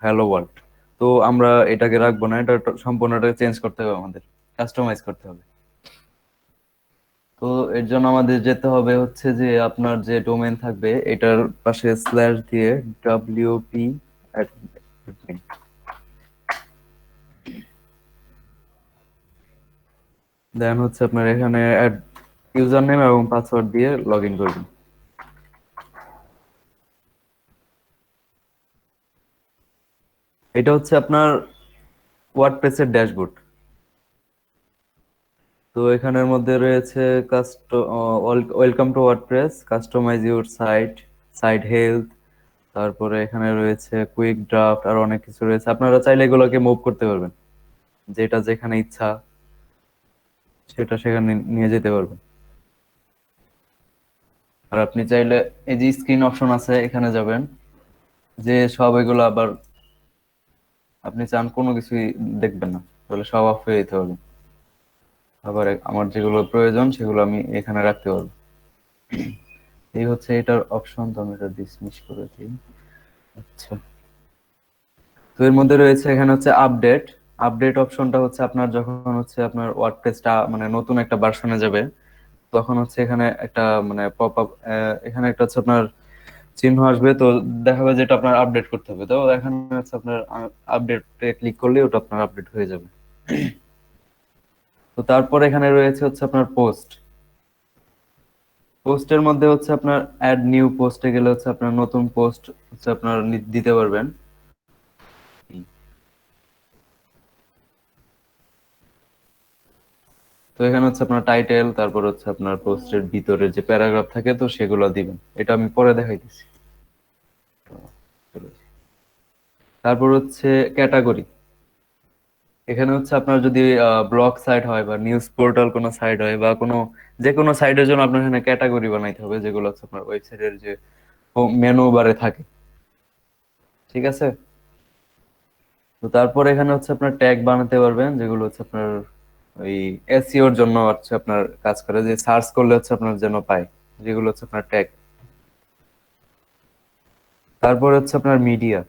হ্যালো ওয়ার্ল্ড। তো আমরা এটাকে রাখবো না, এটা সম্পূর্ণটাকে চেঞ্জ করতে হবে, আমাদের কাস্টমাইজ করতে হবে। তো এর জন্য আমাদের যেতে হবে হচ্ছে যে আপনার যে ডোমেন থাকবে এটার পাশে স্ল্যাশ দিয়ে wp দেন হচ্ছে আপনার এখানে ইউজার নেম এবং পাসওয়ার্ড দিয়ে লগ ইন করবেন। এটা হচ্ছে আপনার ওয়ার্ডপ্রেসের ড্যাশবোর্ড। তো এখানের মধ্যে রয়েছে welcome to WordPress, customize your site, site health, তারপরে এখানে রয়েছে কুইক ড্রাফট, আর অনেক কিছু রয়েছে। আপনারা চাইলে এগুলোকে মুভ করতে পারবেন, যেটা যেখানে ইচ্ছা সেটা সেখানে নিয়ে যেতে পারবেন। আর আপনি চাইলে এই যে স্ক্রিন অপশন আছে এখানে যাবেন, যে সব এগুলো আবার আপনি চান কোনো কিছুই দেখবেন না, তাহলে সব অফ হয়ে যেতে হবে। আবার আমার যেগুলো প্রয়োজন সেগুলো আমি এখানে রাখতে পারবো। এই হচ্ছে এটার অপশন, তো আমি এটা ডিসমিস করে দিই। আচ্ছা, তো এর মধ্যে রয়েছে এখানে হচ্ছে আপডেট। আপডেট অপশনটা হচ্ছে আপনার যখন হচ্ছে আপনার ওয়ার্ডপ্রেসটা মানে নতুন একটা ভার্সনে যাবে, তখন হচ্ছে এখানে একটা মানে পপ আপ, এখানে একটা হচ্ছে আপনার চিহ্ন আসবে, তো দেখাবে যেটা আপনার আপডেট করতে হবে। তো এখানে হচ্ছে আপনার আপডেটে ক্লিক করলে ওটা আপনার আপডেট হয়ে যাবে। তো তারপর এখানে রয়েছে হচ্ছে আপনার পোস্ট। পোস্টের মধ্যে হচ্ছে আপনার অ্যাড নিউ পোস্টে গেলে হচ্ছে আপনার নতুন পোস্ট হচ্ছে আপনার দিতে পারবেন। তো এখানে হচ্ছে আপনার টাইটেল, তারপর হচ্ছে আপনার পোস্টের ভিতরে যে প্যারাগ্রাফ থাকে তো সেগুলো দিবেন, এটা আমি পরে দেখাইতেছি। তারপর হচ্ছে ক্যাটাগরি। এখানে হচ্ছে আপনার যদি ব্লগ সাইট হয় বা নিউজ পোর্টাল কোনো সাইট হয় বা কোনো যে কোনো সাইটের জন্য আপনার এখানে ক্যাটাগরি বানাইতে হবে, যেগুলো হচ্ছে আপনার ওয়েবসাইটের যে মেনু বারে থাকে, ঠিক আছে? তো তারপর এখানে হচ্ছে আপনার ট্যাগ বানাতে পারবেন, যেগুলো হচ্ছে আপনার ওই এসইওর জন্য হচ্ছে আপনার কাজ করে, যে সার্চ করলে হচ্ছে আপনার যেন পায়, যেগুলো হচ্ছে আপনার ট্যাগ। তারপর হচ্ছে আপনার মিডিয়া।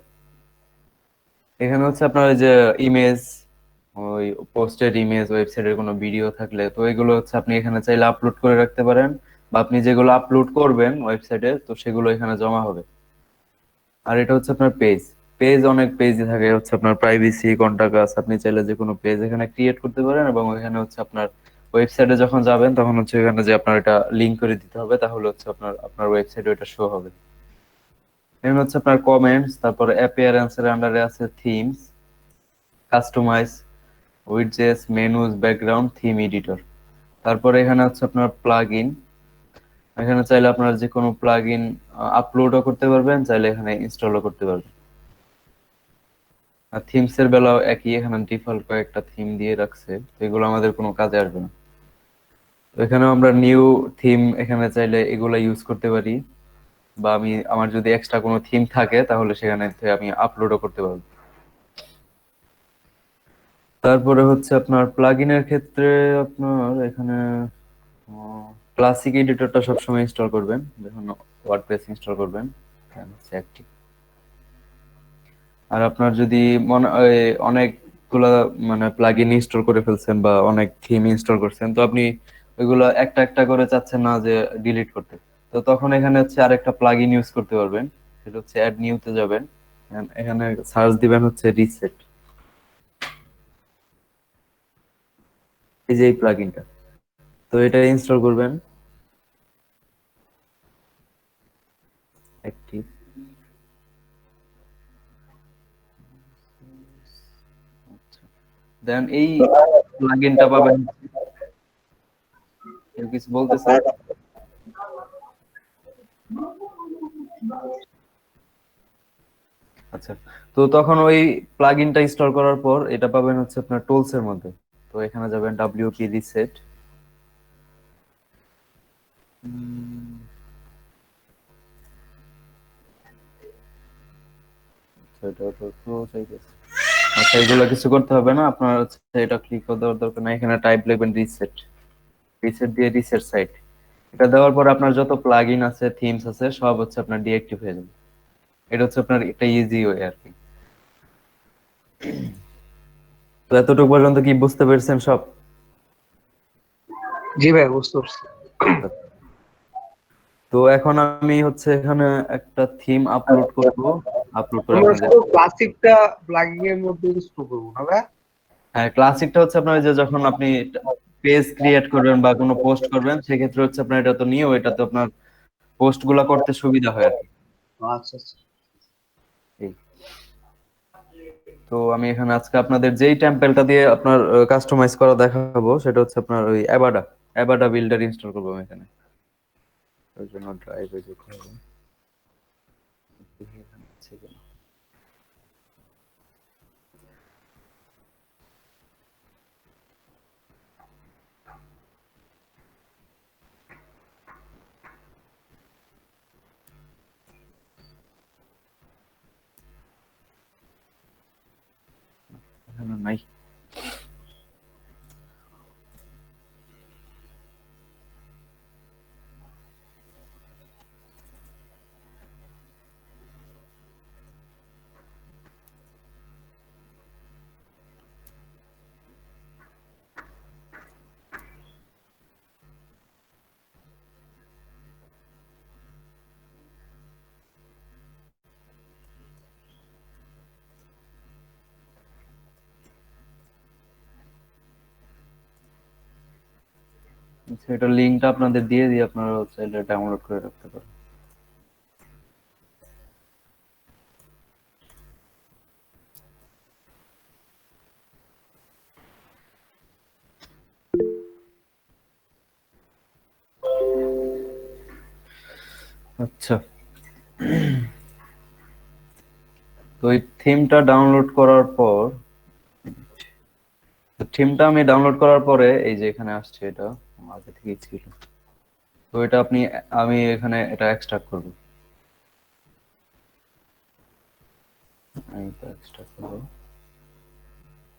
এখানে হচ্ছে আপনার ওই যে ইমেজ, ওই পোস্টেড ইমেজ, ওয়েবসাইটের কোনো ভিডিও থাকলে তো এগুলো হচ্ছে আপনি এখানে চাইলে আপলোড করে রাখতে পারেন, বা আপনি যেগুলো আপলোড করবেন ওয়েবসাইটে তো সেগুলো এখানে জমা হবে। আর এটা হচ্ছে আপনার পেজ। পেজ অনেক পেজই থাকে, হচ্ছে আপনার প্রাইভেসি, কন্টাক্ট আস, আপনি চাইলে যে কোনো পেজ এখানে ক্রিয়েট করতে পারেন, এবং এখানে হচ্ছে আপনার ওয়েবসাইটে যখন যাবেন তখন হচ্ছে এখানে যে আপনার এটা লিংক করে দিতে হবে, তাহলে হচ্ছে আপনার আপনার ওয়েবসাইটে এটা শো হবে। এখানে হচ্ছে আপনার কমেন্টস, তারপরে অ্যাপিয়ারেন্স এর আন্ডারে আছে themes, customise, widgets, menus, background, theme editor. তারপরে এখানে হচ্ছে আপনার প্লাগইন। এখানে চাইলে আপনার যে কোনো প্লাগইন আপলোডও করতে পারবেন, চাইলে এখানে ইনস্টলও করতে পারবেন। আর থিমস এর বেলাও একই, এখানে ডিফল্ট কয়েকটা থিম দিয়ে রাখছে, তো এগুলো আমাদের কোনো কাজে আসবে না। তো এখানেও আমরা নিউ থিম এখানে চাইলে এগুলা ইউজ করতে পারি, বা আমি আমার যদি এক্সট্রা কোনো থিম থাকে তাহলে সেখানে থেকে আমি আপলোডও করতে পারবো। তারপরে হচ্ছে আপনার প্লাগইনের ক্ষেত্রে আপনার এখানে ক্লাসিক এডিটরটা সবসময় ইনস্টল করবেন যখন ওয়ার্ডপ্রেস ইনস্টল করবেন, এখানে হচ্ছে active। আর আপনার যদি মনে অনেকগুলা মানে প্লাগইন ইনস্টল করে ফেলছেন বা অনেক থিম ইনস্টল করছেন, তো আপনি ওইগুলো একটা একটা করে চাচ্ছেন না যে ডিলিট করতে, তো তখন এখানে হচ্ছে আরেকটা প্লাগইন ইউজ করতে পারবেন, সেটা হচ্ছে অ্যাড নিউতে যাবেন, এখানে সার্চ দিবেন হচ্ছে রিসেট। এই যে এই প্লাগইনটা, তো এটা ইনস্টল করবেন, অ্যাক্টিভ। দেন এই প্লাগইনটা পাবেন। কেউ কিছু বলতেছে? আচ্ছা, তো তখন ওই প্লাগইনটা ইনস্টল করার পর এটা পাবেন হচ্ছে আপনার টুলস এর মধ্যে, তো এখানে যাবেন ডব্লিউপি রিসেট। আচ্ছা, এগুলো কিছু করতে হবে না আপনার, হচ্ছে এটা ক্লিক করে দেওয়ার দরকার নাই, এখানে টাইপ লিখবেন রিসেট। রিসেট দিয়ে রিসেট সাইট, এটা দেওয়ার পর আপনার যত প্লাগইন আছে, থিমস আছে, সব হচ্ছে আপনার ডিঅ্যাক্টিভ হয়ে যাবে। এটা হচ্ছে আপনার একটা ইজি ওয়ে আর কি। তো এতটুকু পর্যন্ত কি বুঝতে পেরেছেন সব? জি ভাই, বুঝতে পারছি। তো এখন আমি হচ্ছে এখানে একটা থিম আপলোড করব, আপলোড করে আমরা আপনাদের। শুধু ক্লাসিকটা প্লাগইন এর মধ্যে ইনস্টল করবো না ভাই? হ্যাঁ, ক্লাসিকটা হচ্ছে আপনার যে যখন আপনি পেজ ক্রিয়েট করবেন বা কোনো পোস্ট করবেন সেক্ষেত্রে হচ্ছে আপনার এটা তো নিয়েও এটা তো আপনার পোস্ট গুলা করতে সুবিধা হয় আর কি। আচ্ছা আচ্ছা। এই। তো আমি এখানে আজকে আপনাদের যেই টেম্পলেটা দিয়ে আপনার কাস্টমাইজ করা দেখাবো সেটা হচ্ছে আপনার ওই অ্যাবাডা বিল্ডার ইনস্টল করবো আমি এখানে। ওই জন্য ড্রাইভে যেতে হবে। এখানে আছে কিনা। এখানে নাই। আচ্ছা, এটার লিঙ্কটা আপনাদের দিয়ে দিই, আপনারা চাইলে ডাউনলোড করে রাখতে পারেন। আচ্ছা, তো এই থিমটা ডাউনলোড করার পর, থিমটা আমি ডাউনলোড করার পরে এই যে এখানে আসছে, এটা আগে থেকেই ছিল। তো এটা আমি এখানে এটা এক্সট্রাক্ট করব। আমি এটা এক্সট্রাক্ট করব।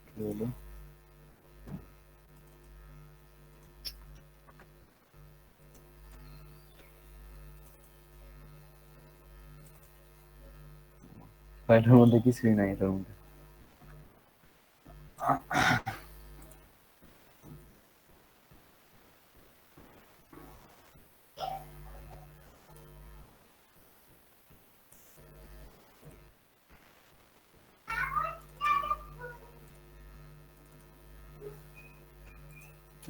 কি হলো? ফাইলের মধ্যে কিছুই নাই এটার মধ্যে।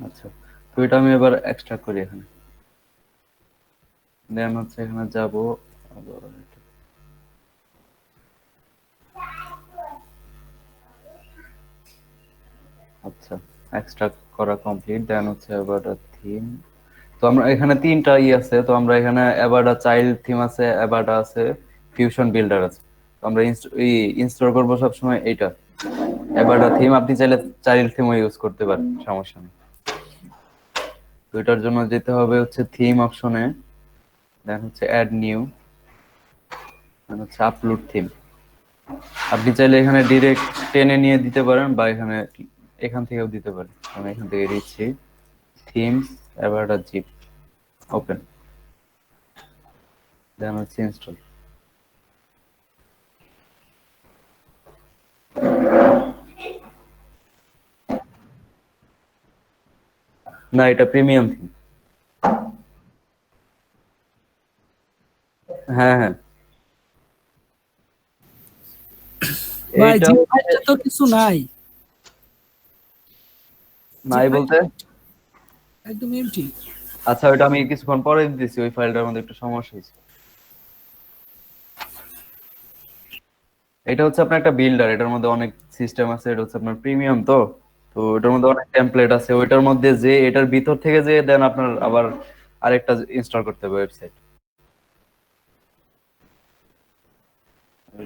আচ্ছা, তো এটা আমি এবার এক্সট্রাক্ট করি এখানে। দেন হচ্ছে এখানে যাব, আচ্ছা এক্সট্রাক্ট করা কমপ্লিট। দেন হচ্ছে অ্যাবাডা থিম। তো আমরা এখানে তিনটা আছে, তো আমরা এখানে অ্যাবাডা চাইল্ড থিম আছে, অ্যাবাডা আছে, ফিউশন বিল্ডার আছে। তো আমরা ইনস্টল করবো সবসময় এইটা অ্যাবাডা থিম। আপনি চাইলে চাইল্ড থিমও ইউজ করতে পারেন, সমস্যা নেই। তো এটার জন্য যেতে হবে হচ্ছে থিম অপশনে, দেন হচ্ছে অ্যাড নিউ, দেন হচ্ছে আপলোড থিম। আপনি চাইলে এখানে ডিরেক্ট টেনে নিয়ে দিতে পারেন, বা এখান থেকেও দিতে পারেন। আমি এখান থেকে দিচ্ছি থিমস অ্যাবাডা জিপ, ওপেন, দেন হচ্ছে ইনস্টল। না, এটা প্রিমিয়াম থিম। হ্যাঁ হ্যাঁ, ভাই এইটা জিপ ফাইলটা তো কিছু নাই, নাই বলতে। একদম এমটি। আচ্ছা, ওইটা আমি কিছুক্ষণ পরে দিতেছি, ওই ফাইলটার মধ্যে একটু সমস্যা হয়েছে। এটা হচ্ছে আপনার একটা বিল্ডার, এটার মধ্যে অনেক সিস্টেম আছে, এটা হচ্ছে আপনার প্রিমিয়াম। তো তো এটার মধ্যে অনেক টেমপ্লেট আছে, ওইটার মধ্যে যে এটার ভিতর থেকে যে দেন আপনার আবার আরেকটা ইনস্টল করতে হবে ওয়েবসাইট।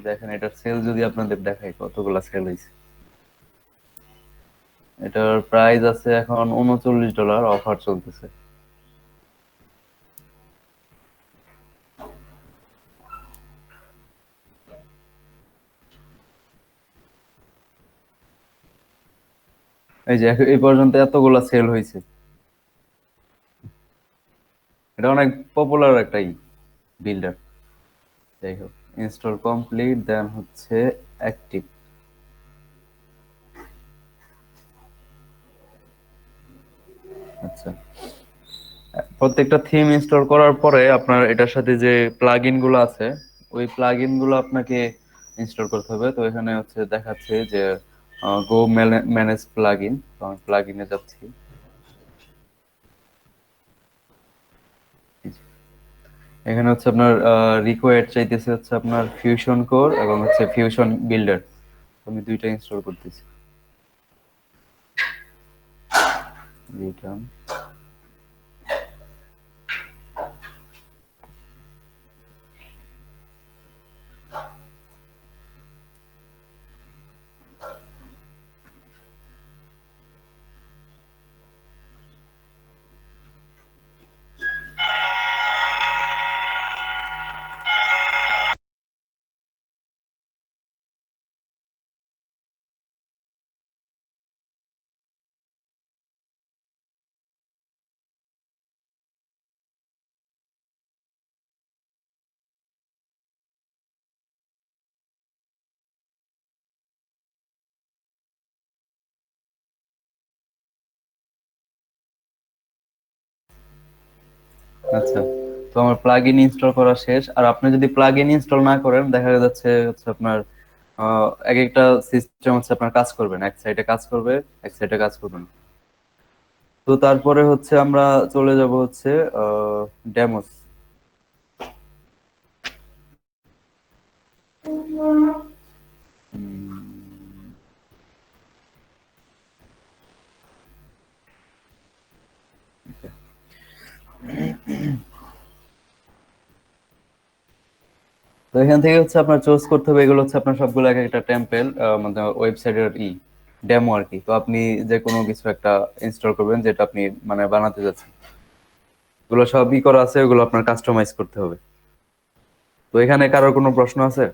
দেখেন এটার সেল যদি আপনাদের দেখাই কতগুলা সেল হয়েছে। এটার প্রাইস আছে এখন $39, অফার চলতেছে। এই যে এই পর্যন্ত এতগুলা সেল হয়েছে। এটা অনেক পপুলার একটা বিল্ডার। যাই হোক, ইনস্টল কমপ্লিট, দেন হচ্ছে অ্যাক্টিভ। আচ্ছা, প্রত্যেকটা থিম ইনস্টল করার পরে আপনার এটার সাথে যে প্লাগইন গুলো আছে, ওই প্লাগইন গুলো আপনাকে ইনস্টল করতে হবে। তো এখানে হচ্ছে দেখাচ্ছে যে গো ম্যানেজ প্লাগইন। তো আমি প্লাগইনে যাচ্ছি। এখানে হচ্ছে আপনার রিকোয়ার্ড চাইতেছে হচ্ছে আপনার ফিউশন কোর এবং হচ্ছে ফিউশন বিল্ডার। আমি দুইটা ইনস্টল করতেছি। রিটার্ন। আচ্ছা, তো আমার প্লাগ ইন ইনস্টল করা শেষ। আর আপনি যদি প্লাগ ইন ইনস্টল না করেন, দেখা যাচ্ছে হচ্ছে আপনার এক একটা সিস্টেম হচ্ছে আপনার কাজ করবে না, এক সাইডে কাজ করবে, এক সাইডে কাজ করবে না। তো তারপরে হচ্ছে আমরা চলে যাব হচ্ছে ডেমোস। তো এখান থেকে হচ্ছে আপনার চুজ করতে হবে, এগুলো হচ্ছে আপনার সবগুলো এক একটা টেম্পল, মানে ওয়েবসাইটের ডেমো আর কি। তো আপনি যে কোনো কিছু একটা ইনস্টল করবেন যেটা আপনি মানে বানাতে যাচ্ছেন, এগুলো সবই করা আছে, ওগুলো আপনার কাস্টমাইজ করতে হবে। তো এখানে কারোর কোনো প্রশ্ন আছে?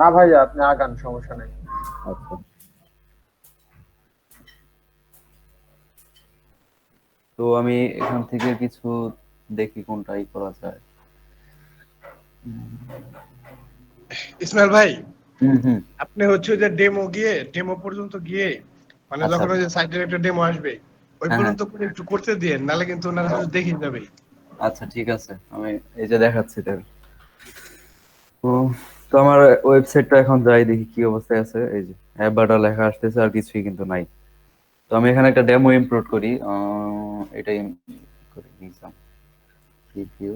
না ভাইয়া, আপনি আগান, সমস্যা নেই। আচ্ছা, তো আমি এখান থেকে কিছু দেখি কোনটাই করা যায়। ইসমাইল ভাই, হুম হুম। আপনি হচ্ছে যে ডেমো পর্যন্ত গিয়ে, মানে আচ্ছা যখন ওই যে সাইটের একটা ডেমো আসবে ওই হ্যাঁ হ্যাঁ, পর্যন্ত করে একটু করতে দিয়ে, নাহলে কিন্তু ওনারা শুধু দেখে যাবে। আচ্ছা ঠিক আছে, আমি এই যে দেখাচ্ছি তাহলে। তো তো আমার ওয়েবসাইটটা এখন যাই দেখি কি অবস্থায় আছে। এই যে অ্যাপ বাটা লেখা আসতেছে, আর কিছুই কিন্তু নাই। তো আমি এখানে একটা ডেমো ইমপ্লোড করি, এটাই করে নিলাম। রিভিউ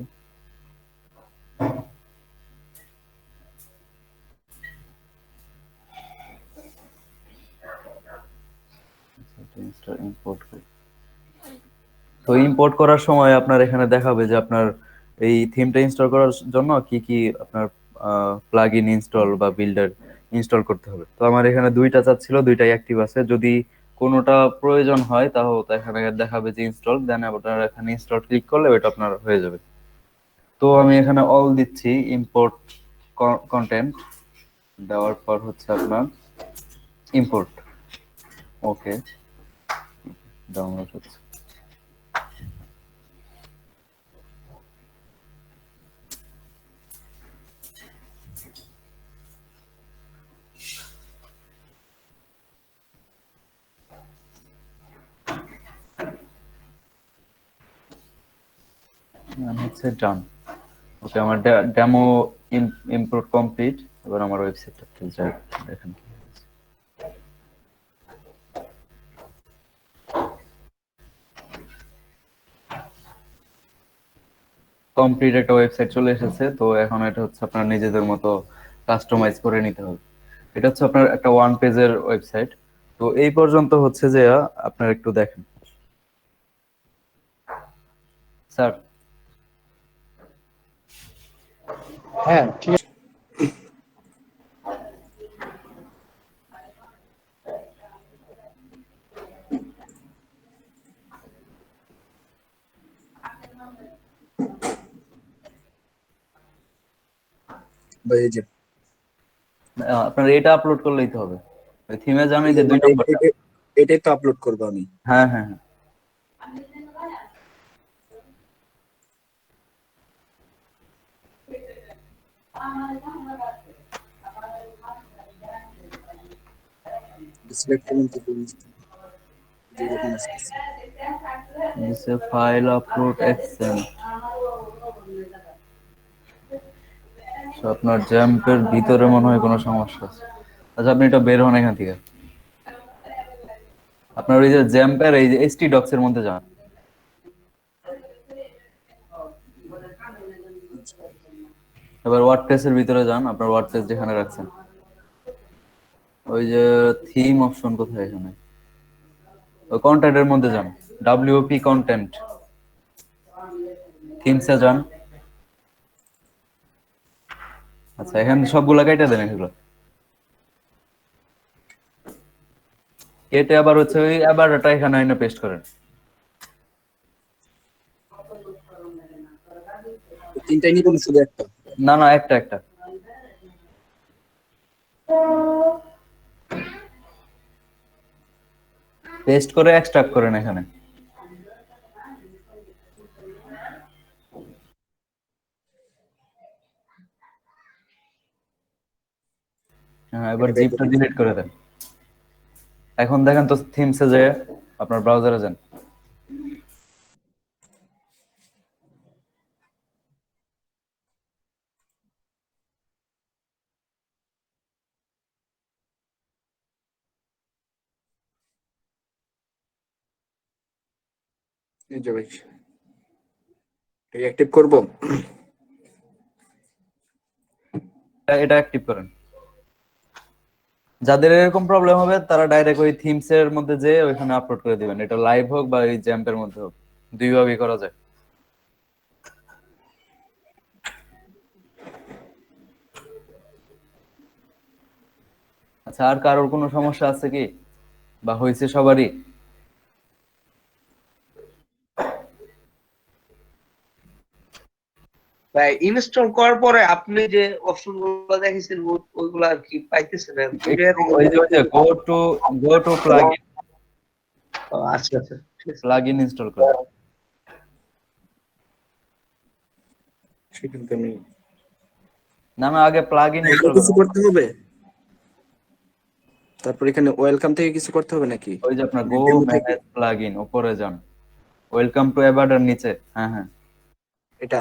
ইম্পোর্ট করি। তো ইম্পোর্ট করার সময় আপনার এখানে দেখাবে যে আপনার এই থিমটা ইনস্টল করার জন্য কি কি আপনার প্লাগইন ইনস্টল বা বিল্ডার ইনস্টল করতে হবে। তো আমার এখানে দুইটা চাচ্ছিল, দুইটাই অ্যাক্টিভ আছে। যদি কোনোটা প্রয়োজন হয় তাহলে তো এখানে দেখাবে যে ইনস্টল, দেন আপনার এখানে ইনস্টল ক্লিক করলে ওইটা আপনার হয়ে যাবে। তো আমি এখানে অল দিচ্ছি, ইম্পোর্ট কন্টেন্ট দেওয়ার পর হচ্ছে আপনার ইম্পোর্ট। ওকে, ডাউনলোড হচ্ছে। হচ্ছে ডান। ওকে, আমার ডেমো ইম্পোর্ট কমপ্লিট। এবার আমার ওয়েবসাইটটা যাই, দেখেন কি হয়েছে। কমপ্লিট একটা ওয়েবসাইট চলে এসেছে। তো এখন এটা হচ্ছে আপনার নিজেদের মতো কাস্টমাইজ করে নিতে হবে। এটা হচ্ছে আপনার একটা ওয়ান পেজের ওয়েবসাইট। তো এই পর্যন্ত হচ্ছে যে আপনার একটু দেখেন স্যার। হ্যাঁ ঠিক আছে। ভাই এই যে আপনার এটা আপলোড করলেই তো হবে। ওই থিমে যান, এই যে দুই মানে নম্বরটা। এটাই তো আপলোড করবো আমি। হ্যাঁ হ্যাঁ হ্যাঁ, সিলেক্ট করুন তো যেরকম আসতেছে। দিছে ফাইল আপলোড এক্সেল। আপনার জ্যাম্পের ভিতরে মনে হয় কোনো সমস্যা আছে। আচ্ছা, আপনি এটা বের হন এখান থেকে। আপনার ওই যে জ্যাম্পের এই যে এসটি ডক্স এর মধ্যে যান। এবার ওয়ার্ডপ্রেসের ভিতরে যান, আপনার ওয়ার্ডপ্রেস যেখানে রাখছেন, ওই যে থিম অপশন কোথায় এখানে, ওই কন্টেন্টের মধ্যে যান, ডব্লিউপি কন্টেন্ট, থিমসে যান। আচ্ছা, এখানে সবগুলা কেটে দেন, এগুলো কেটে আবার হচ্ছে ওই আবার এটা এখানে এনে পেস্ট করেন। তিনটাই নিব না শুধু একটা? না না, একটা একটা পেস্ট করে এক্সট্রাক্ট করেন এখানে। হ্যাঁ, এবার এটা বের জিপটা করে দিচ্ছি। ডিলিট করে দেন। এখন দেখেন তো থিমসে যে আপনার ব্রাউজারে যান। এই যে ভাই, এটা অ্যাক্টিভ করব। এটা অ্যাক্টিভ করেন। যাদের এরকম প্রবলেম হবে তারা ডাইরেক্ট ওই থিমস এর মধ্যে যে ওইখানে আপলোড করে দিবেন, এটা লাইভ হোক বা এই জ্যাম্পের মধ্যে হোক, দুইভাবেই করা যায়। আচ্ছা, আর কারোর কোনো সমস্যা আছে কি, বা হয়েছে সবারই? ভাই ইনস্টল করার পরে আপনি যে অপশন গুলো দেখেছেন ওইগুলো আর কি পাইতেছেন না ওই যে গো টু প্লাগইন, আচ্ছা আচ্ছা ঠিক আছে। প্লাগইন ইনস্টল করেন। সেখান থেকে আমি না না, আগে প্লাগইন এগুলো ইনস্টল কিছু করেন। করতে হবে, তারপর এখানে ওয়েলকাম থেকে কিছু করতে হবে নাকি? ওই যে আপনার গো ডেমো থেকে ম্যানেজ প্লাগইন, উপরে যান, ওয়েলকাম টু এবাডার নিচে। হ্যাঁ হ্যাঁ, এটা?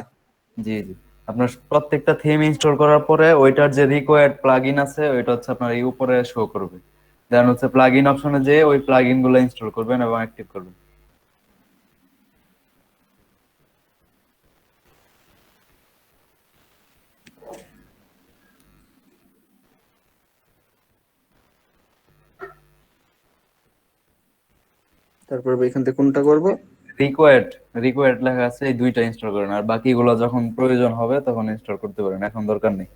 জি জি। আপনার প্রত্যেকটা থিম ইনস্টল করার পরে ওইটার যে রিকোয়ার্ড প্লাগইন আছে ওইটা হচ্ছে আপনার এই উপরে শো করবে। দেন হচ্ছে প্লাগইন অপশনে যে ওই প্লাগইন গুলো ইনস্টল করবেন এবং অ্যাক্টিভ করবেন। তারপর এখান থেকে কোনটা করব? রিকোয়ার্ড রিকোয়ার্ড লেখা আছে, এই দুইটা ইনস্টল করেন, আর বাকিগুলো যখন প্রয়োজন হবে তখন ইনস্টল করতে পারেন, এখন দরকার নেই।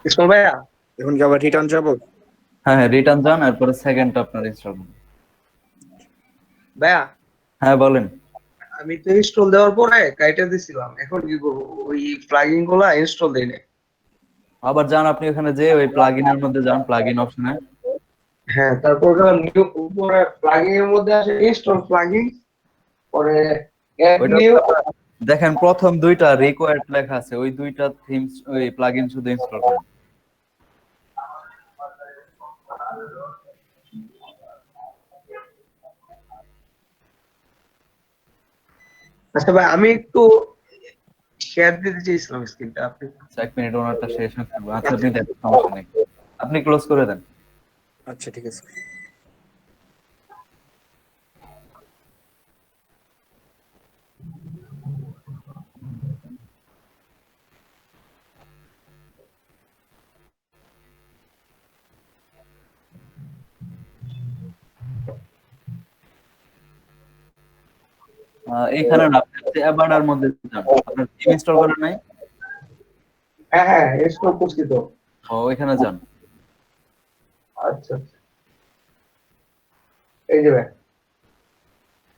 ইসমাইল ভাইয়া, এখন কি আবার রিটার্ন যাব? হ্যাঁ হ্যাঁ, রিটার্ন যান, এরপরে সেকেন্ডটা আপনার ইনস্টল করুন। ভাইয়া হ্যাঁ বলেন। আমি তো ইনস্টল দেওয়ার পরে কাইটা দিছিলাম, এখন কি করবো? ওই প্লাগইন গুলা ইনস্টল দেই নাই। আবার যান আপনি ওখানে যে ওই প্লাগইনের মধ্যে যান, প্লাগইন অপশনে। হ্যাঁ, তারপর নিউ উপরে প্লাগইন এর মধ্যে আছে ইনস্টল প্লাগইন, পরে অ্যাড ওইটা নিউ। দেখেন প্রথম দুইটা রিকোয়ার্ড লেখা আছে, ওই দুইটা থিমস ওই প্লাগইন শুধু ইনস্টল করেন। আচ্ছা ভাই, আমি একটু শেয়ার দিতে চাইছিলাম স্ক্রিনটা আপনি। আচ্ছা, 1 মিনিট, ওনারটা শেষ হতে হবে। আচ্ছা, আপনি দেখেন, সমস্যা নেই, আপনি ক্লোজ করে দেন। আচ্ছা ঠিক আছে। এইখানে না, আপনি হচ্ছে এবাডার মধ্যে যান, আপনার থিম ইনস্টল করেন নাই? হ্যাঁ হ্যাঁ, ইনস্টল করছি তো। ও, ওইখানে যান। আচ্ছা আচ্ছা, এই যে ভাই।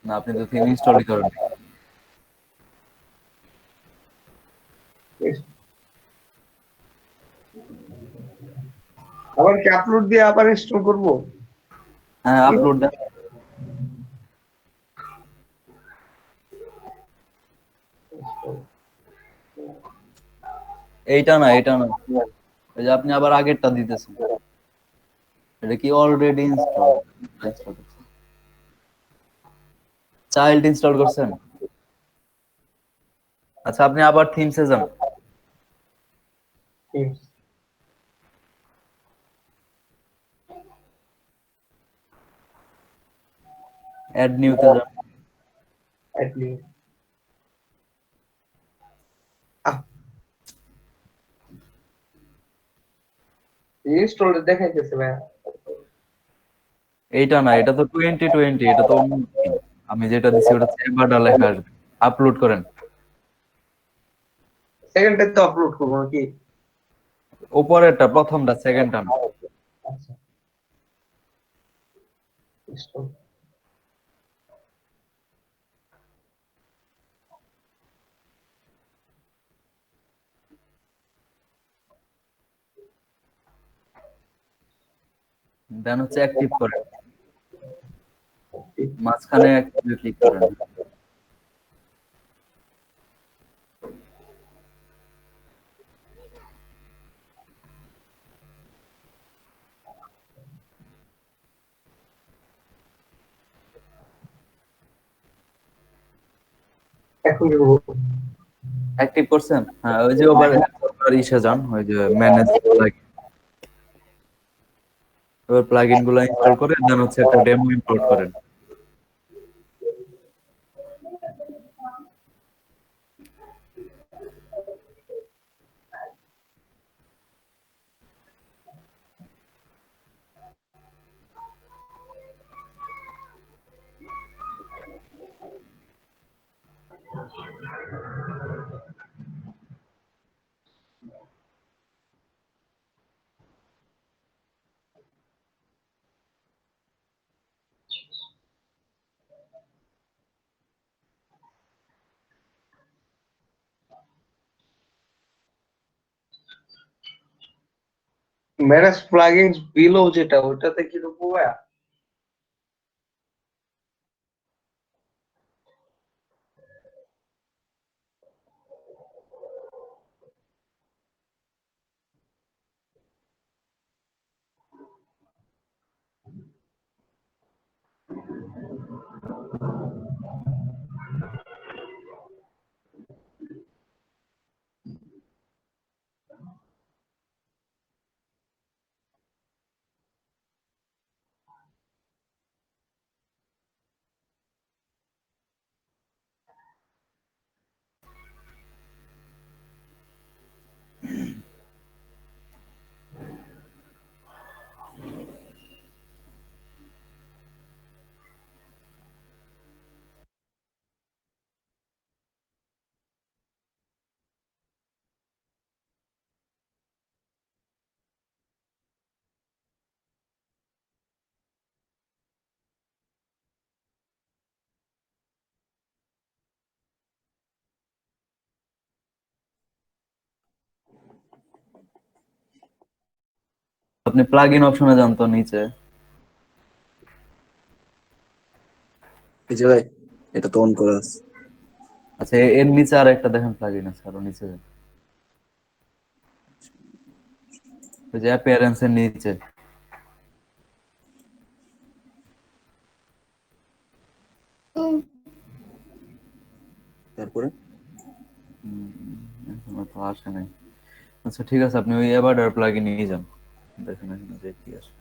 না, আপনি তো থিম ইনস্টলই করেন নাই। আবার কি আপলোড দিয়ে আবার ইনস্টল করব? হ্যাঁ, আপলোড দেন। এইটা না, এটা না, এই যে আপনি আবার আগেরটা দিতেছেন, এটা কি অলরেডি ইনস্টল? চাইল্ড ইনস্টল করছেন? আচ্ছা, আপনি আবার থিমসে যান। অ্যাড নিউতে যান। অ্যাডমিন ইনস্টল দেখাইতেছে ভাই। এইটা না, এটা তো 2020, এটা তো অন্য theme। আমি যেটা দিছি ওটা চেম্বারটা লেখা আসবে। আপলোড করেন। সেকেন্ডটা তো আপলোড করবো নাকি? উপরেরটা, প্রথমটা, সেকেন্ডটা না। আচ্ছা install। দেন হচ্ছে অ্যাক্টিভ করেন, মাঝখানে অ্যাক্টিভে ক্লিক করেন। এখন কি করবো? অ্যাক্টিভ করছেন? হ্যাঁ, ওই যে ওভার ইসে যান, ওই যে ম্যানেজ প্লাগইন। এবার প্লাগইন গুলো ইনস্টল করে দেন হচ্ছে একটা ডেমো ইম্পোর্ট করেন। ম্যানেজ প্লাগইনস বিলো যেটা ওটাতে কি ঢুকবো ভাই? আপনি প্লাগইন অপশনে যান তো নিচে। এই যে ভাই, এটা তো অন করা আছে। আচ্ছা, এর নিচে আর একটা দেখেন প্লাগইন আছে, আরো নিচে যান। ওই যে অ্যাপিয়ারেন্স এর নিচে। তারপরে এখনো তো আসে নাই। আচ্ছা ঠিক আছে, আপনি ওই এভারডার প্লাগইন নিয়ে যান, দেখেন এখানে যে কি আসে।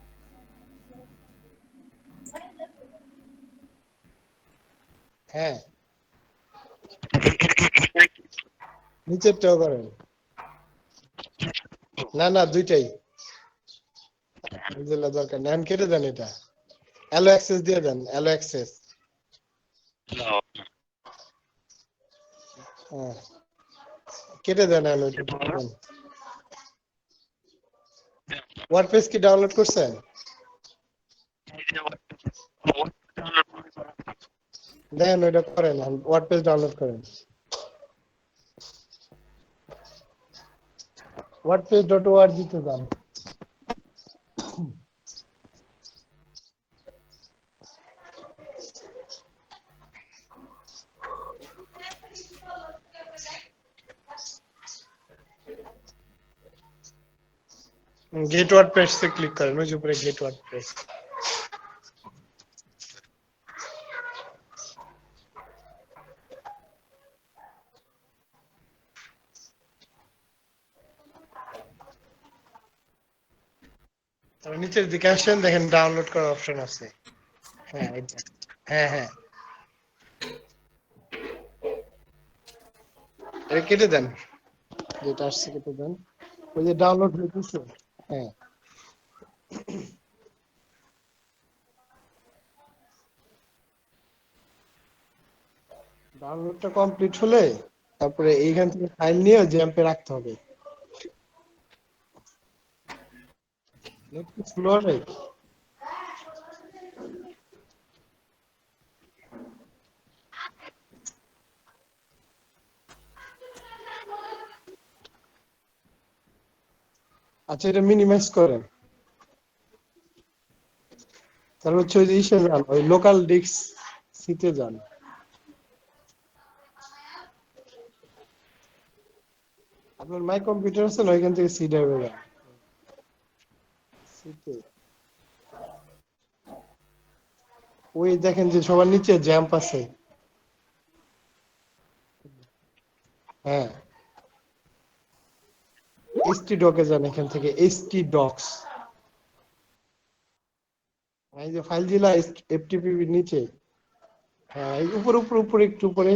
হ্যাঁ, নিচেরটাও করেন। না না, দুইটাই যেগুলো দরকার নেন কেটে দেন, এটা অ্যালো অ্যাক্সেস দিয়ে দেন, অ্যালো অ্যাক্সেস। হ্যাঁ, কেটে দেন অ্যালো, ওয়ার্ডপ্রেস কি ডাউনলোড করছেন? দেখেন ওইটা করেন, ওয়ার্ডপ্রেস ডাউনলোড করেন। wordpress.org তে যান। गेट वर्डप्रेस से क्लिक करें, मुझे ऊपर गेट वर्डप्रेस। তারপর নিচের দিকে আসেন, দেখেন ডাউনলোড করার অপশন আছে। হ্যাঁ, এটা হ্যাঁ হ্যাঁ, এটা কেটে দেন, যেটা আসছে কেটে দেন। ওই যে ডাউনলোড হইতেছে। হ্যাঁ, ডাউনলোডটা কমপ্লিট হলে তারপরে এইখান থেকে ফাইল নিয়ে জ্যাম্পে রাখতে হবে। নেট কি স্লো নেই? আচ্ছা, এটা মিনিমাইজ করেন। তারপর হচ্ছে ওই যে ইসে যান, ওই লোকাল ডিস্ক সিতে যান। আপনার মাই কম্পিউটার আছে না, ওইখান থেকে সি ড্রাইভে যান। সিতে ওই দেখেন যে সবার নিচে জ্যাম্প আছে। হ্যাঁ, এইচটি ডকে যান, এখান থেকে এইচটি ডকস। এই যে ফাইল দিলা এফটিপি নিচে। হ্যাঁ, এই উপরে উপরে উপরে একটু উপরে,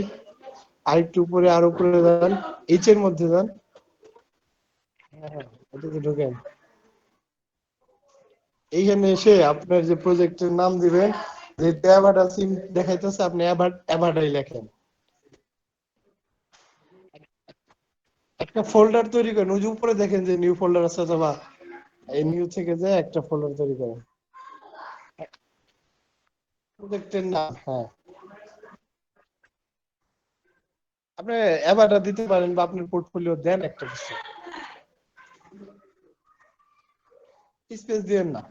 আর একটু উপরে, আর উপরে যান, এইচ এর মধ্যে যান। হ্যাঁ হ্যাঁ, এটাতে ঢোকেন। এইখানে এসে আপনার যে প্রজেক্টের নাম দিবেন, যে অ্যাভাটা সিম দেখাইতেছে, আপনি অ্যাভাটাই লেখেন। একটা ফোল্ডার তৈরি করেন, ওই যে উপরে দেখেন যে নিউ ফোল্ডার আছে, অথবা এই নিউ থেকে যে একটা ফোল্ডার তৈরি করেন প্রজেক্টের নাম। হ্যাঁ, আপনি অ্যাভাটা দিতে পারেন, বা আপনার পোর্টফোলিও দেন একটা কিছু, স্পেস দিয়েন না।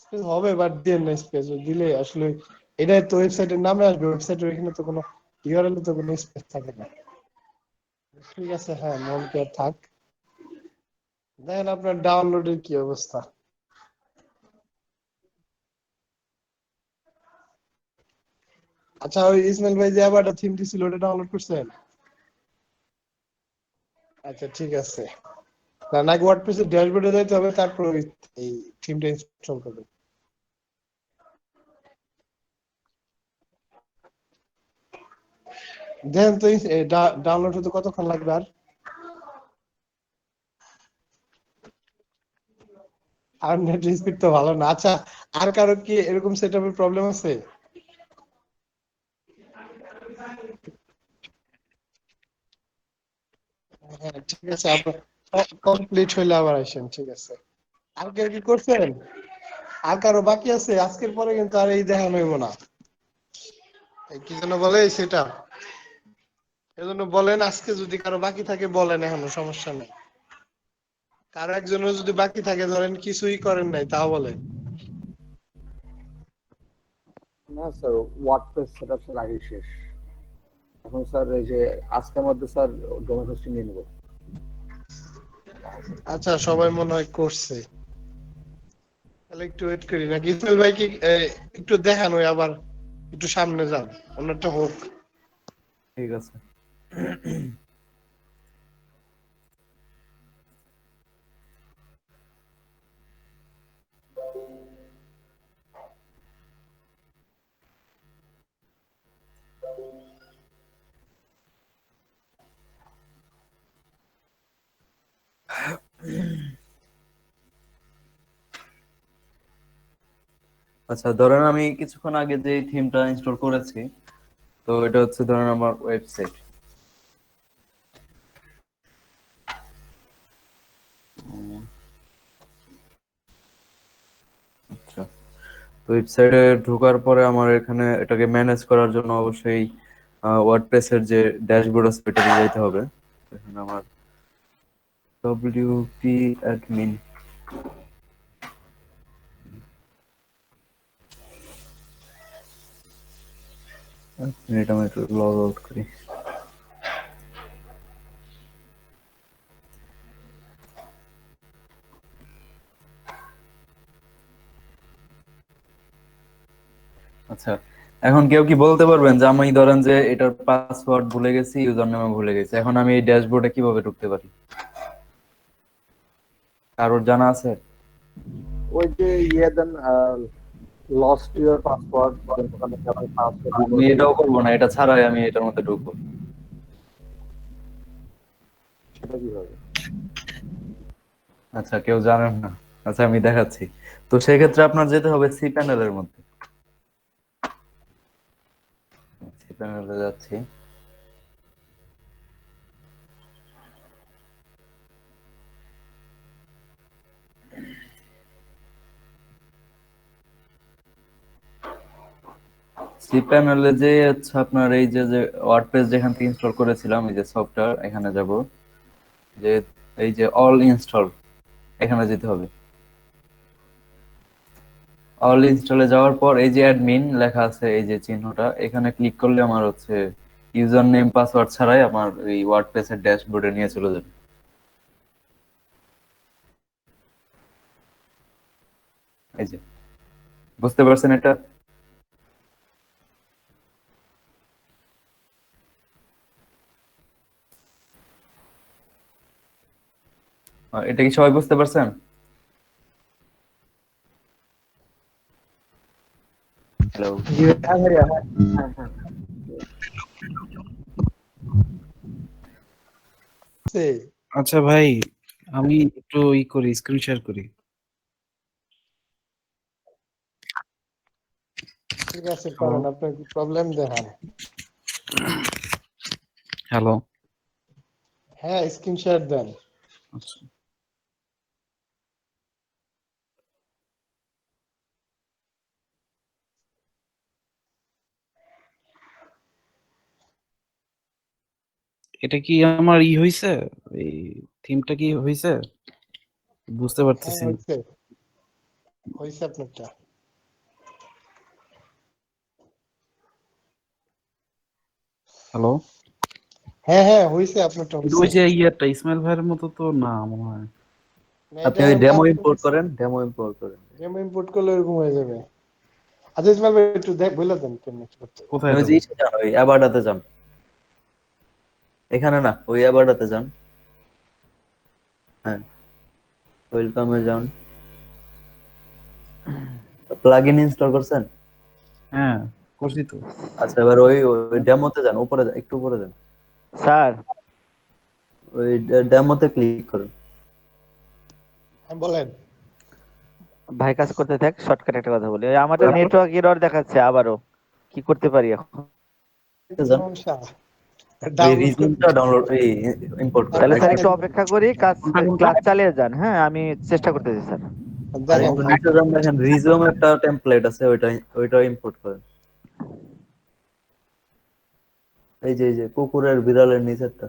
স্পেস হবে, বাট দেন না স্পেস, দিলে আসলে এটা তো ওয়েবসাইটের নামে আসবে, ওয়েবসাইটের এখানে তো কোনো ইউআরএল তো কোনো স্পেস থাকে না। ঠিক আছে, হ্যাঁ, মন কে থাক। দেখেন আপনার ডাউনলোডের কি অবস্থা। আচ্ছা, ওই ইসমাইল ভাই যে আবার থিম দিছিল, ওটা ডাউনলোড করছেন? আচ্ছা, ঠিক আছে। না, নাকি ওয়ার্ডপ্রেসের ড্যাশবোর্ডে যাইতে হবে, তারপর এই থিমটা ইনস্টল করবেন। দেখেন তো ডাউনলোড হতে কতক্ষণ লাগবে আর? আর নেট স্পিড তো ভালো না। আচ্ছা, আর কারো কি এরকম সেটআপের প্রবলেম আছে? হ্যাঁ, ঠিক আছে, আপনার কমপ্লিট হইলে আবার আসেন, ঠিক আছে। আর কেউ কি করছেন? আর কারো বাকি আছে? আজকের পরে কিন্তু আর এই দেখানো হইব না। এই কি যেন বলে সেটা, এজন্য বলেন, আজকে যদি কারো বাকি থাকে বলেন, এখনো সমস্যা নেই। কারো একজনের যদি বাকি থাকে, ধরেন কিছুই করেন নাই, তাও বলেন। না স্যার, ওয়ার্ডপ্রেস সেটআপ স্যার আগেই শেষ। এখন স্যার এই যে আজকের মধ্যে স্যার ডোমেন হোস্টিং নিয়ে নেব। আচ্ছা, সবাই মনে হয় করছে, তাহলে একটু ওয়েট করি নাকি? ইসমাইল ভাই কি একটু দেখানো, আবার একটু সামনে যান, অন্যটা হোক। ঠিক আছে। আচ্ছা, ধরেন আমি কিছুক্ষণ আগে যে থিমটা ইনস্টল করেছি, তো এটা হচ্ছে ধরেন আমার ওয়েবসাইট। আচ্ছা, তো ওয়েবসাইটে ঢোকার পরে আমার এখানে এটাকে ম্যানেজ করার জন্য অবশ্যই ওয়ার্ডপ্রেসের যে ড্যাশবোর্ড আছে এটাতে যেতে হবে। এখানে আমার ডব্লিউপি অ্যাডমিন, এটা আমি একটু লগ আউট করি। আচ্ছা, এখন কেউ কি বলতে পারবেন যে আমি ধরেন যে এটার পাসওয়ার্ড ভুলে গেছি, ইউজার নেম ভুলে গেছি, এখন আমি এই ড্যাশবোর্ডে কিভাবে ঢুকতে পারি? কারোর জানা আছে? ওই যে ইয়ে দেন, লস্ট ইউর পাসওয়ার্ড ওখানে আপনি পাসওয়ার্ড আমি এটাও করবো না, এটা ছাড়াই আমি এটার মধ্যে ঢুকবো। সেটা কিভাবে? আচ্ছা, কেউ জানেন না? আচ্ছা, আমি দেখাচ্ছি। তো সেক্ষেত্রে আপনার যেতে হবে সি প্যানেলের মধ্যে। সি প্যানেলে যাচ্ছি। সি প্যানেলে যে হচ্ছে আপনার এই যে যে ওয়ার্ডপ্রেস যেখান থেকে ইনস্টল করেছিলাম, এই যে সফটওয়্যার, এখানে যাব, যে এই যে অল ইনস্টল, এখানে যেতে হবে। অল ইনস্টলে যাওয়ার পর এই যে অ্যাডমিন লেখা আছে, এই যে চিহ্নটা, এখানে ক্লিক করলে আমার হচ্ছে ইউজার নেম পাসওয়ার্ড ছাড়াই আমার এই ওয়ার্ডপ্রেসের ড্যাশবোর্ডে নিয়ে চলে যাবে। এই যে, বুঝতে পারছেন এটা? এটা কি সবাই বুঝতে পারছেন? হ্যালো? হ্যাঁ ভাইয়া, হ্যাঁ হ্যাঁ হ্যাঁ। আচ্ছা ভাই, আমি একটু করি, স্ক্রিন শেয়ার করি। ঠিক আছে, করেন, আপনার কি প্রবলেম দেখান। হ্যালো। হ্যাঁ, স্ক্রিন শেয়ার দেন। আচ্ছা, এটা কি আমার হইছে? এই থিমটা কি হইছে? বুঝতে হ্যাঁ, পারতেছি না। হয়েছে হয়েছে আপনারটা। হ্যালো। হ্যাঁ হ্যাঁ, হয়েছে আপনারটা, কিন্তু হয়েছে। ওই যে ইসমাইল ভাইয়ের মতো তো না মনে হয়। না, আপনি এটা ওই ডেমো কাজ ইম্পোর্ট করতেছে। করেন, ডেমো ইম্পোর্ট করেন। গেম ইম্পোর্ট করলে এরকম হয়ে যাবে। আচ্ছা ইসমাইল ভাই, একটু বলে দেন কেমনে কি করতে হবে। আপনি কোথায় ওই যে যাবো? ইসে যান, ওই অ্যাবার্ডাতে যান। এখানে না, ওই অ্যাবার্ডাতে যান। হ্যাঁ, ওয়েলকামে যান। প্লাগইন ইনস্টল করছেন? হ্যাঁ, করছি তো। আচ্ছা, এবার ওই ওই ডেমোতে যান, উপরে যান, একটু উপরে যান। স্যার, ওই ডেমোতে ক্লিক করুন। হ্যাঁ, বলেন। ভাই কাজ করতে থাক, শর্টকাট একটা কথা বলি। ওই আমাদের নেটওয়ার্ক এরর দেখাচ্ছে আবারও। কি করতে পারি এখন? তে যান, সমস্যা, ওই ডাউনলোড করে রিজনটা ডাউনলোড, এই ইম্পোর্ট করেন। তাহলে স্যার দেখেন, একটু অপেক্ষা করি, কাজ কোনটা কোনটা? ক্লাস চালিয়ে যান। হ্যাঁ, আমি চেষ্টা করতেছি স্যার। আর দেখেন। একটু নিচে যান, দেখেন রিজম একটা টেমপ্লেট আছে, ওইটা ইম্পোর্ট করেন। এই যে কুকুরের বিড়ালের নিচেরটা,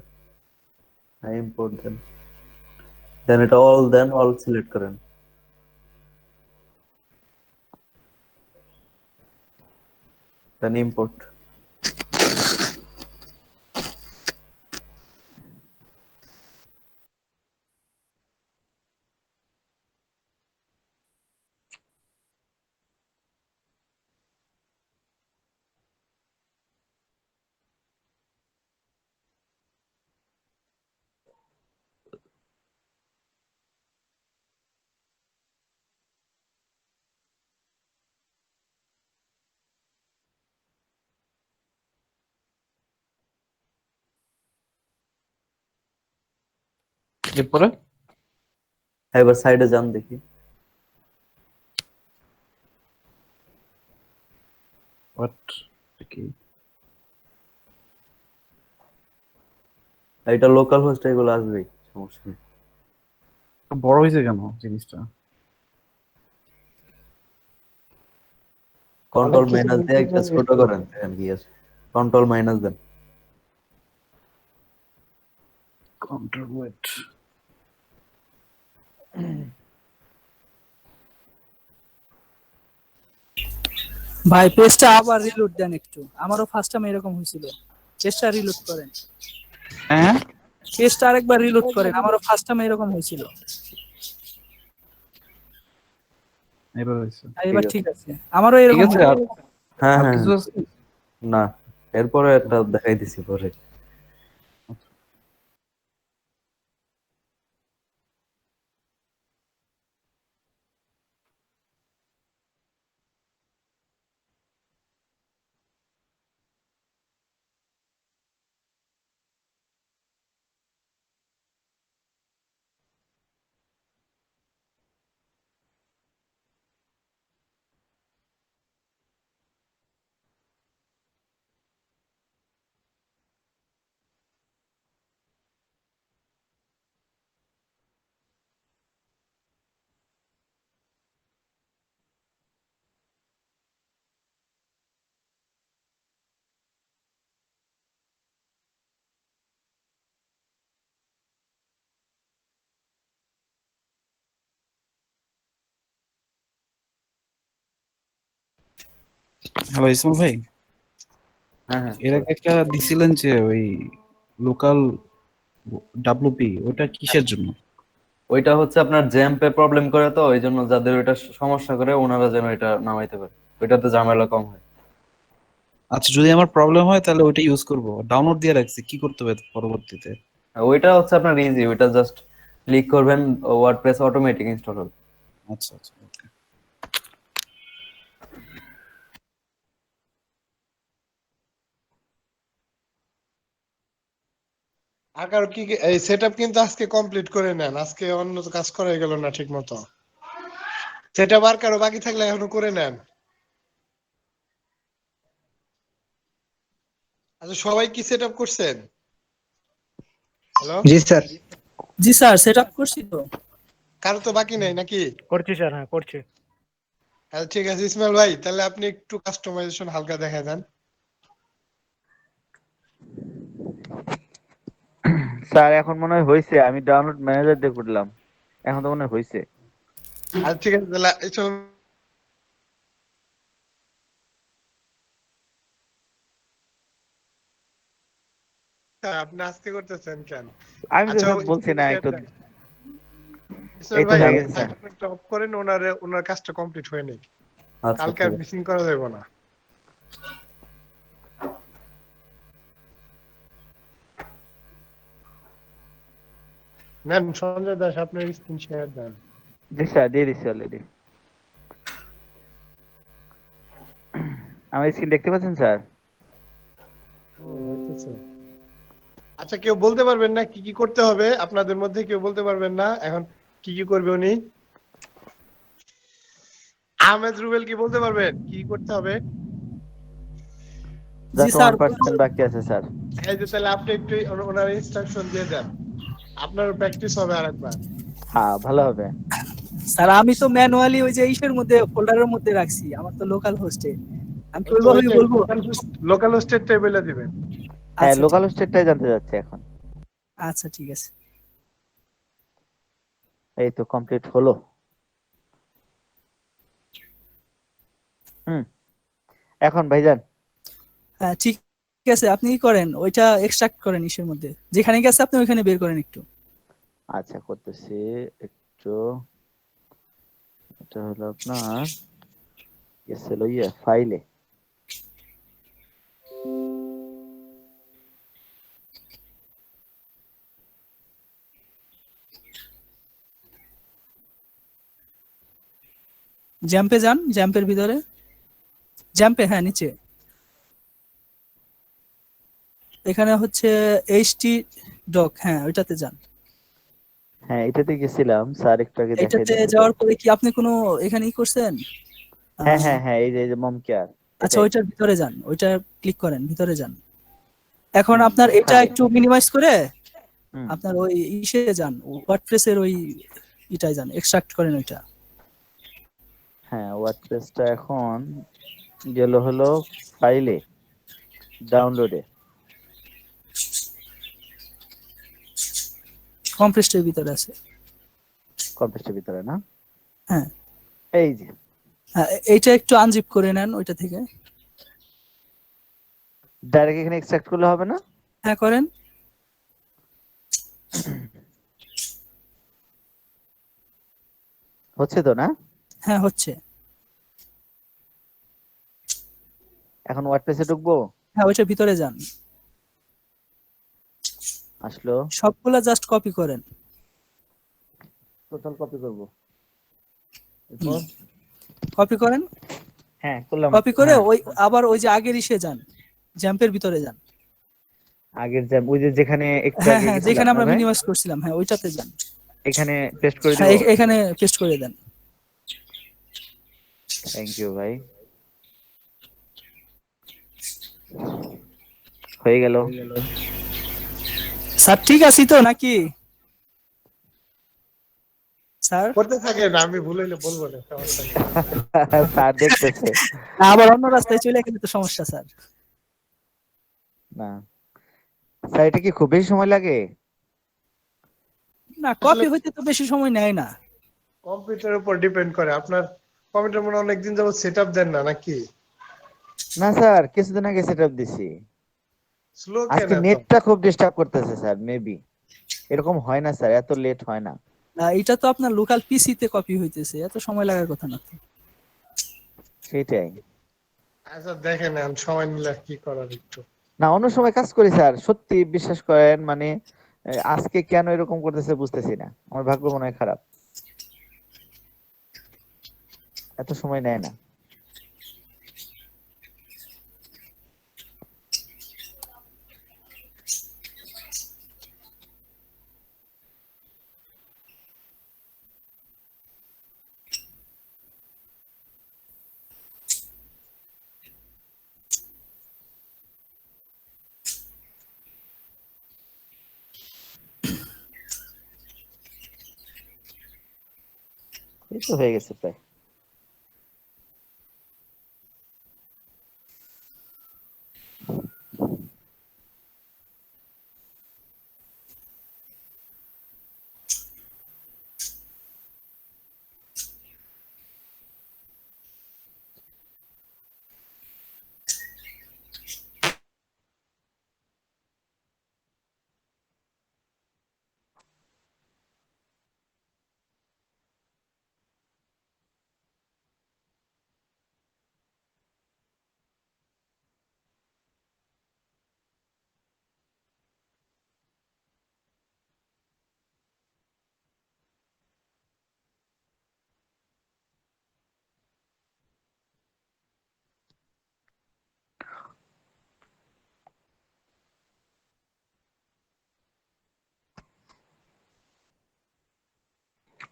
হ্যাঁ, ইম্পোর্ট দেন। দেন এটা অল সিলেক্ট করেন। দেন ইম্পোর্ট। এরপরে হ্যাঁ, এবার সাইডে যান দেখি। হোয়াট কি এটা লোকাল হোস্ট, এগুলো আসবেই, সমস্যা নেই। বড় হয়েছে কেন জিনিসটা? অনেক কন্ট্রোল কিছু মাইনাস দিয়ে একটা বুঝতেছেন। ছোট করেন, দেখেন কি আছে। কন্ট্রোল মাইনাস দেন। Control wait. ভাই পেজটা আবার রিলোড দেন একটু, আমারও ফার্স্ট টাইম এরকম হয়েছিল। পেজটা রিলোড করেন, হ্যাঁ, পেজটা আরেকবার রিলোড করেন, আমারও ফার্স্ট টাইম এরকম হয়েছিল। এবার হয়েছে। আর ঠিক এবার আছে। ঠিক আছে, আমারও ঠিক এরকম আছে। হয়েছিল। আর হ্যাঁ আর হ্যাঁ কিছু হ্যাঁ। আছে? না, এরপরে একটা দেখাই দিছি পরে। হ্যালো ইসমাল ভাই, হ্যাঁ হ্যাঁ। এর আগে একটা দিছিলেন যে ওই লোকাল ডাব্লিউপি, ওটা কিসের জন্য? ওইটা হচ্ছে আপনার জ্যাম্পে প্রবলেম করে, তো ওই জন্য যাদের ওইটা সমস্যা করে ওনারা যেন এটা নামাইতে পারে, ওইটাতে ঝামেলা কম হয়। আচ্ছা, যদি আমার প্রবলেম হয় তাহলে ওইটা ইউজ করব। ডাউনলোড দিয়ে রাখছি, কি করতে হবে পরবর্তীতে? ওইটা হচ্ছে আপনার ইজি, ওইটা জাস্ট ক্লিক করবেন, ওয়ার্ডপ্রেস অটোমেটিক ইনস্টল হবে। আচ্ছা আচ্ছা, okay. আর কারো কি এই সেটআপ কিন্তু আজকে কমপ্লিট করে নেন, আজকে অন্য কাজ করা গেল না ঠিক মতো। সেটআপ আর কারো বাকি থাকলে এখনো করে নেন। আচ্ছা, সবাই কি সেটআপ করছেন? হ্যালো, জি স্যার। জি স্যার, সেট আপ করছি তো। কারো তো বাকি নেই নাকি? করছি স্যার, হ্যাঁ করছি। হ্যাঁ ঠিক আছে ইসমাইল ভাই, তাহলে আপনি একটু কাস্টমাইজেশন হালকা দেখা দেন। স্যার এখন মনে হয় হয়েছে, আমি ডাউনলোড ম্যানেজার দিয়ে করলাম, এখন তো মনে হয় হয়েছে। আর ঠিক আছে তাহলে এইসব আপনি আজকে করতেছেন কেন? আমি তো আচ্ছা স্যার বলছি না একটু। ইসমাইল এই তো ভাই, হয়ে গেছে স্যার। একটা অফ করেন, ওনার কাজটা কমপ্লিট হয়ে নেই, আচ্ছা কালকে ঠিক আর আছে। মিসিং করা যাবে না। নেন সঞ্জয় দাস, আপনার স্ক্রিন শেয়ার দেন। জি স্যার, দিয়ে দিচ্ছি অলরেডি। আমার স্ক্রিন দেখতে পাচ্ছেন স্যার? হইতেছে। আচ্ছা, কেউ বলতে পারবেন না কি কি করতে হবে? আপনাদের মধ্যে কেউ বলতে পারবেন না এখন কি কি করবে উনি? আহমেদ রুবেল কি বলতে পারবেন কি কি করতে হবে? জি জাস্ট স্যার, 1% বাকি আছে স্যার। এই যে তাহলে আপনি একটু ওনার ইনস্ট্রাকশন দিয়ে দেন, আপনার প্র্যাকটিস হবে আরেকবার। হ্যাঁ, ভালো হবে। স্যার আমি তো ম্যানুয়ালি ওই যে ইসের মধ্যে ফোল্ডারের মধ্যে রাখছি, আমার তো লোকাল হোস্টে। আমি কি ওইভাবে বলবো? লোকাল হোস্টের টেবিলে দিবেন। হ্যাঁ, আচ্ছা লোকাল হোস্টেরটাই জানতে যাচ্ছে এখন। আচ্ছা ঠিক আছে। এই তো কমপ্লিট হলো। হুম, এখন ভাইজান হ্যাঁ ঠিক আছে, আপনি কি করেন, ওইটা এক্সট্রাক্ট করেন ইসের মধ্যে, যেখানে গেছে আপনি ওইখানে বের করেন একটু। আচ্ছা করতেছি একটু। এটা হলো আপনার গেছিল ফাইলে। জ্যাম্পে যান, জ্যাম্পের ভিতরে, জ্যাম্পে, হ্যাঁ নিচে এখানে হচ্ছে এইচটি ডক, হ্যাঁ ওইটাতে যান। হ্যাঁ, এটাতে গেছিলাম স্যার, একটু আগে দেখাই এটাতে দিচ্ছি তো। যাওয়ার পরে কি আপনি কোনো এখানে ই করছেন? হ্যাঁ হ্যাঁ হ্যাঁ, এই যে মম কেয়ার। আচ্ছা ওইটার ভিতরে যান, ওইটা ক্লিক করেন, ভিতরে যান। এখন হুম, আপনার এটা থাকে। একটু মিনিমাইজ করে হুম, আপনার ওই ইসে যান, ওয়ার্ডপ্রেসের ওই ইটায় যান, এক্সট্রাক্ট করেন ওইটা। হ্যাঁ, ওয়ার্ডপ্রেসটা এখন গেল হলো ফাইলে, ডাউনলোডে। কম্প্রেসটের ভিতরে আছে। কম্প্রেসের ভিতরে না? হ্যাঁ এই যে হ্যাঁ, এইটা একটু আনজিপ করে নেন ওইটা থেকে। ডাইরেক্ট এখানে এক্সট্রাক্ট করলে হবে না? হ্যাঁ করেন। হচ্ছে তো না? হ্যাঁ হচ্ছে। এখন ওয়ার্ডপ্রেসে ঢুকবো। হ্যাঁ ওইটার ভিতরে যান, আসলো। সবগুলা জাস্ট কপি করেন। টোটাল কপি করব। কপি করেন, হ্যাঁ করলাম। কপি করে হ্যাঁ, ওই আবার ওই যে আগের ইসে যান, জ্যাম্পের ভিতরে যান। আগের যে ওই যে যেখানে একটু হ্যাঁ আগে হ্যাঁ, গেছিলাম যেখানে না আমরা ভাই, মিনিমাইজ করছিলাম, হ্যাঁ ওইটাতে যান। এখানে পেস্ট করে হ্যাঁ দিব। এখানে পেস্ট করে দেন। থ্যাংক ইউ ভাই। হয়ে গেল। স্যার ঠিক আছি তো নাকি স্যার? করতে থাকেন, আমি ভুল হইলে বলবো না, সমস্যা নেই। স্যার দেখতেছে। আবার অন্য রাস্তায় চলে গেলে তো সমস্যা স্যার। না স্যার, এটা কি খুব বেশি সময় লাগে? না, কপি হইতে তো বেশি সময় নেয় না। কম্পিউটারের উপর ডিপেন্ড করে। আপনার কম্পিউটার মনে হয় অনেকদিন যাবত সেটআপ দেন না নাকি? না স্যার, কিছুদিন আগে সেটআপ দিছি। স্লো কেন আজকে এত? নেটটা খুব ডিস্টার্ব করতেছে স্যার, মেবি। এরকম হয় না স্যার, এত লেট হয় না। এটা তো আপনার লোকাল পিসিতে কপি হইতেছে, এত সময় লাগার কথা না তো। সেটাই। আচ্ছা দেখেন এখন সময় নিলে কি করার একটু। না, অন্য সময় কাজ করি স্যার, সত্যি বিশ্বাস করেন, মানে আজকে কেন এরকম করতেছে বুঝতেছি না। আমার ভাগ্য মনে হয় খারাপ, এত সময় নেয় না। এই তো হয়ে গেছে প্রায়।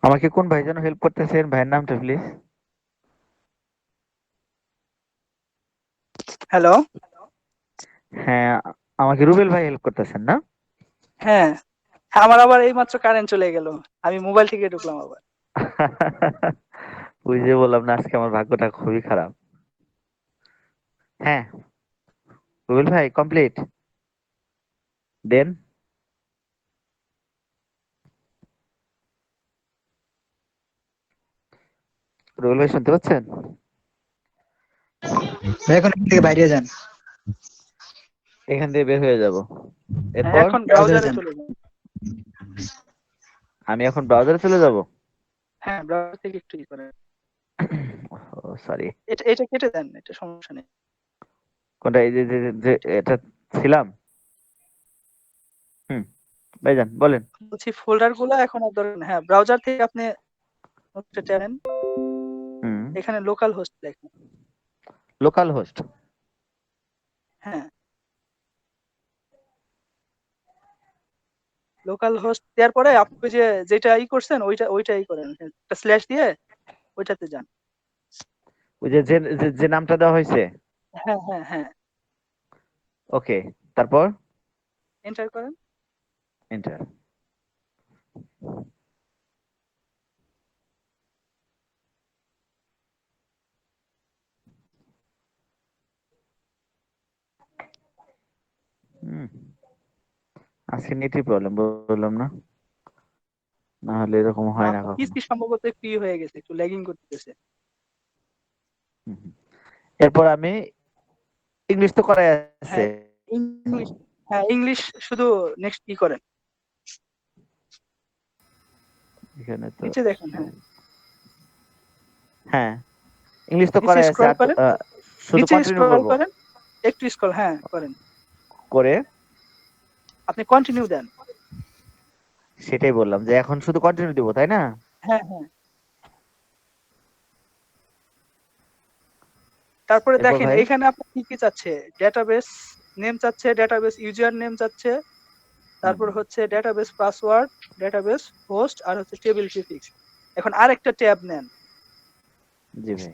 আমাকে কোন ভাই যেন হেল্প করতেছেন, ভাইয়ের নামটা প্লিজ। হ্যালো। হ্যাঁ, আমাকে রুবেল ভাই হেল্প করতেছেন না? হ্যাঁ, আমার আবার এইমাত্র কারেন্ট চলে গেল, আমি মোবাইল থেকে ঢুকলাম আবার। বুঝে বললাম না, আজকে আমার ভাগ্যটা খুবই খারাপ। হ্যাঁ, রুবেল ভাই কমপ্লিট দেন। রুবেল ভাই শুনতে পাচ্ছেন? এখন এখান থেকে বাইরে যান। এখান দিয়ে বের হয়ে যাব। হ্যাঁ, এরপর এখন ব্রাউজারে ব্রাউজারে যান। চলে যান। আমি এখন ব্রাউজারে চলে যাব। হ্যাঁ, ব্রাউজার থেকে একটু করেন। সরি, এটা এটা কেটে দেন, এটা সমস্যা নেই। কোনটা? এই যে যে যে এটা ছিলাম। হুম, ভাইজান বলেন। বলছি ফোল্ডার গুলো এখন আর দরকার নেই। হ্যাঁ, ব্রাউজার থেকে আপনি নোটটা টেনেন, হুম, এখানে লোকাল হোস্ট লেখেন। Local host. হ্যাঁ, লোকাল হোস্ট দেওয়ার পরে আপনি ওই যে যেটা করছেন ওইটাই করেন, একটা স্ল্যাশ দিয়ে ওইটাতে যান। ওই যে যে যে নামটা দেওয়া হয়েছে। হ্যাঁ হ্যাঁ হ্যাঁ, ওকে, তারপর এন্টার করেন। এন্টার। হুম, আজকে নেটই প্রবলেম, বললাম না, না হলে এরকম হয় না আপনার কখনো। পিসি সম্ভবত একটু হয়ে গেছে, একটু ল্যাগিং করতেছে। হুম, হুম। এরপর আমি ইংলিশ তো করাই আছে। হ্যাঁ, ইংলিশ। হ্যাঁ, ইংলিশ শুধু নেক্সট করেন, এখানে তো নিচে দেখেন। হ্যাঁ, হ্যাঁ, ইংলিশ তো নিচে করাই আছে, স্ক্রল আর করেন, শুধু নিচে কন্টিনিউ স্ক্রল করব। করেন, একটু স্ক্রল, হ্যাঁ করেন, করে আপনি কন্টিনিউ দেন। সেটাই বললাম যে এখন শুধু কন্টিনিউ দিব, তাই না? হ্যাঁ হ্যাঁ, তারপরে এরপর দেখেন ভাই এখানে আপনি কি কি চাচ্ছে, ডেটাবেস নেম চাচ্ছে, ডেটাবেস ইউজার নেম চাচ্ছে, তারপর হচ্ছে ডেটাবেস পাসওয়ার্ড, ডেটাবেস হোস্ট, আর হচ্ছে টেবিল প্রিফিক্স। এখন আরেকটা ট্যাব নেন। জি ভাই,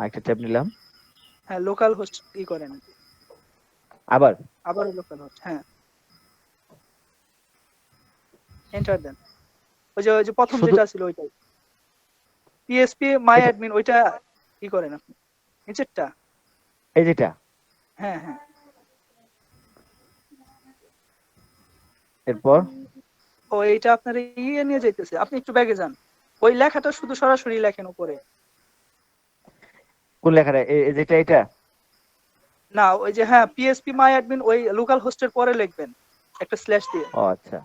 আরেকটা ট্যাব নিলাম। হ্যাঁ, লোকাল হোস্ট করেন, আবার আবার লোকাল হোস্ট। হ্যাঁ, এন্টার দেন। ওই যে প্রথম শুধু যেটা ছিল ওইটাই, পিএসপি মাই এটা, অ্যাডমিন, ওইটা করেন আপনি, নিচেরটা। এই যেটা। হ্যাঁ হ্যাঁ, এরপর ও এইটা আপনার নিয়ে যাইতেছে, আপনি একটু ব্যাগে যান, ওই লেখাটা শুধু সরাসরি লেখেন উপরে। কোন লেখাটা যেটা এটা? না ওই যে হ্যাঁ PHP মাই অ্যাডমিন ওই লোকাল হোস্টের পরে লিখবেন একটা স্ল্যাশ দিয়ে। ও আচ্ছা,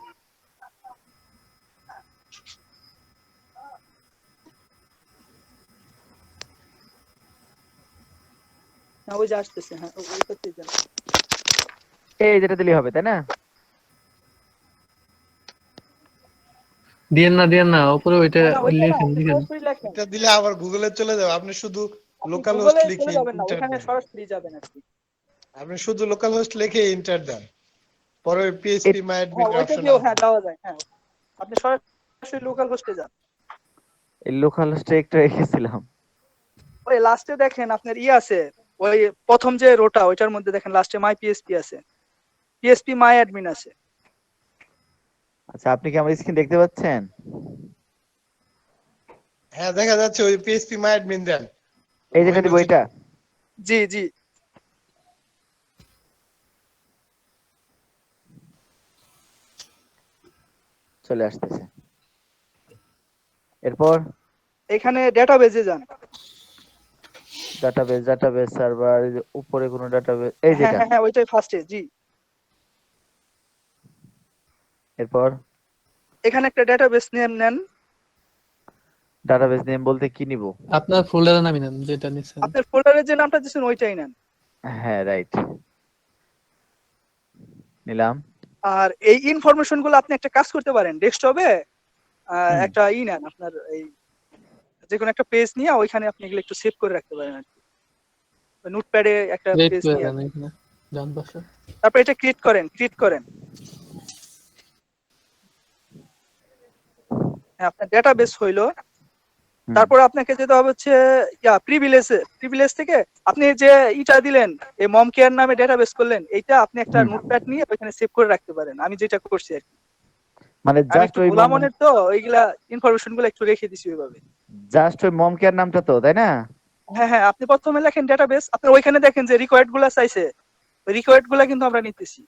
না ওই যে আসতেছে, হ্যাঁ ওই করতে যান। এই যেটা দিলেই হবে তাই না? দিয়েন না উপরে ওইটা না, ওইটা না, লিখেন আপনি লিখেন। সরাসরি লেখেন। এটা দিলে আবার গুগলে চলে যাবে, আপনি শুধু আপনি লোকাল হোস্ট গুগলে লিখে চলে যাবেন না, এন্টার ওখানে দেন। সরাসরি যাবেন আর কি। আপনি শুধু লোকাল হোস্ট লিখে এন্টার দেন, পরে পিএইচপি মাই হ্যাঁ অ্যাডমিনের ওইটা অপশন দিয়েও আসবে। হ্যাঁ যাওয়া যায়, হ্যাঁ আপনি সরাসরি লোকাল হোস্টে যান। এই লোকাল হোস্টে একটু রেখেছিলাম। ওই লাস্টে দেখেন আপনার আছে ওই প্রথম যে রোটা ওইটার মধ্যে দেখেন লাস্টে মাই পিএসপি আছে, পিএসপি মাই অ্যাডমিন আছে। আচ্ছা, আপনি কি আমার স্ক্রিন দেখতে পাচ্ছেন? হ্যাঁ দেখা যাচ্ছে, ওই পিএইচপি মাই অ্যাডমিন দেন। এই যেটা দিব এটা? জি জি। চলে আসতেছে। এরপর এখানে ডেটাবেজে যান। ডাটাবেস সার্ভার, উপরে কোনো ডাটাবেস, এই হ্যাঁ যেটা। হ্যাঁ হ্যাঁ ওইটাই ফার্স্টে, জি। এরপর এখানে একটা ডেটাবেস নেম নেন। ডাটাবেস নেম বলতে কি নিব? আপনার ফোল্ডারের নামই নেন যেটা নিছেন। আপনার ফোল্ডারের যে নামটা দিয়েছেন ওইটাই নেন। হ্যাঁ রাইট, নিলাম। আর এই ইনফরমেশন গুলো আপনি একটা কাজ করতে পারেন, ডেস্কটপে হুম। একটা নেন আপনার এই যে কোনো একটা পেজ নিয়ে ওইখানে আপনি এগুলো একটু সেভ করে রাখতে পারেন আর কি। নোটপ্যাডে একটা ক্রিয়েট পেজ করে নিয়ে দেন এখানে ডান পাশে। তারপর এটা ক্রিয়েট করেন। হ্যাঁ আপনার ডেটাবেস হইলো। তারপর আপনাকে যেতে হবে হচ্ছে প্রিভিলেজ থেকে আপনি যে দিলেন এই মম কেয়ার নামে ডেটাবেস করলেন, এইটা আপনি একটা নোটপ্যাড নিয়ে ওখানে সেভ করে রাখতে পারেন। আমি যেটা করছি আর কি, মানে আমি জাস্ট একটু ওই গোলামনের তো ওইগুলা ইনফরমেশন গুলো একটু রেখে দিছি ওইভাবে। জাস্ট ওই মম কেয়ার নামটা তো, তাই না? হ্যাঁ হ্যাঁ আপনি প্রথমে লেখেন ডেটাবেস, আপনি ওইখানে দেখেন যে রিকোয়ার্ড গুলা চাইছে, ওই রিকোয়ার্ড গুলা কিন্তু আমরা নিতেছি।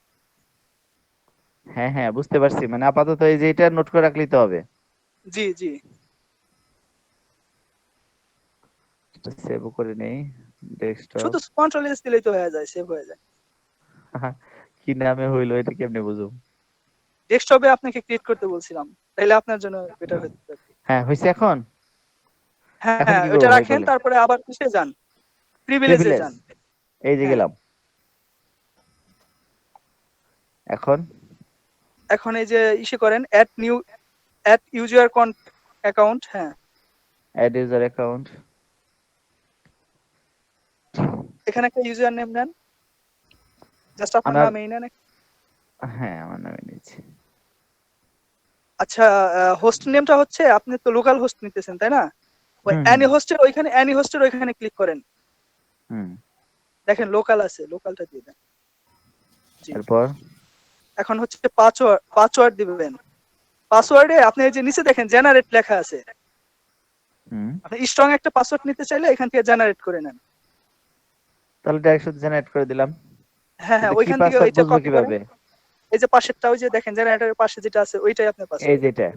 হ্যাঁ হ্যাঁ বুঝতে পারছি, মানে আপাতত এই যে এটা নোট করে রাখলেই তো হবে। জি জি। সেভ করে নেই ডেস্কটপ। শুধু কন্ট্রোল এস দিলেই তো হয়ে যায়, সেভ হয়ে যায়। কি নামে হইলো এটা কেমনে বুঝুম? ডেস্কটপে আপনাকে ক্রিয়েট করতে বলছিলাম, তাইলে আপনার জন্য বেটার হতে পারে। হ্যাঁ হইছে এখন। হ্যাঁ এখন হ্যাঁ কি ওইটা করবো ভাই রাখেন, বলেন? তারপরে আবার কিসে যান, প্রিভিলেজে প্রিভিলেজ, যান। এই যে হ্যাঁ। গেলাম। এখন এই যে ইসে করেন অ্যাড ইউজার অ্যাকাউন্ট। হ্যাঁ অ্যাড ইউজার অ্যাকাউন্ট। এখানে একটা ইউজার নেম নেন, জাস্ট আপনার আমার, নামই নেন। হ্যাঁ আমার নামে নিচ্ছি। আচ্ছা হোস্ট নেমটা হচ্ছে আপনি তো লোকাল হোস্ট নিতেছেন তাই না? ওই অ্যানি হোস্টের ওইখানে ক্লিক করেন, দেখেন লোকাল আছে, লোকালটা দিয়ে দেন। এরপর এখন হচ্ছে পাসওয়ার্ড দিবেন। পাসওয়ার্ডে আপনি এই যে নিচে দেখেন জেনারেট লেখা আছে, আপনি স্ট্রং একটা পাসওয়ার্ড নিতে চাইলে এখান থেকে জেনারেট করে নেন। তাহলে ডাইরেক্ট শুধু জেনারেট করে দিলাম। হ্যাঁ হ্যাঁ ওইখান থেকে এইটা কপি করে, এই যে পাশেরটা ওই যে দেখেন জেনারেটরের পাশে যেটা আছে ওইটাই আপনার পাসওয়ার্ড। এই যেটা,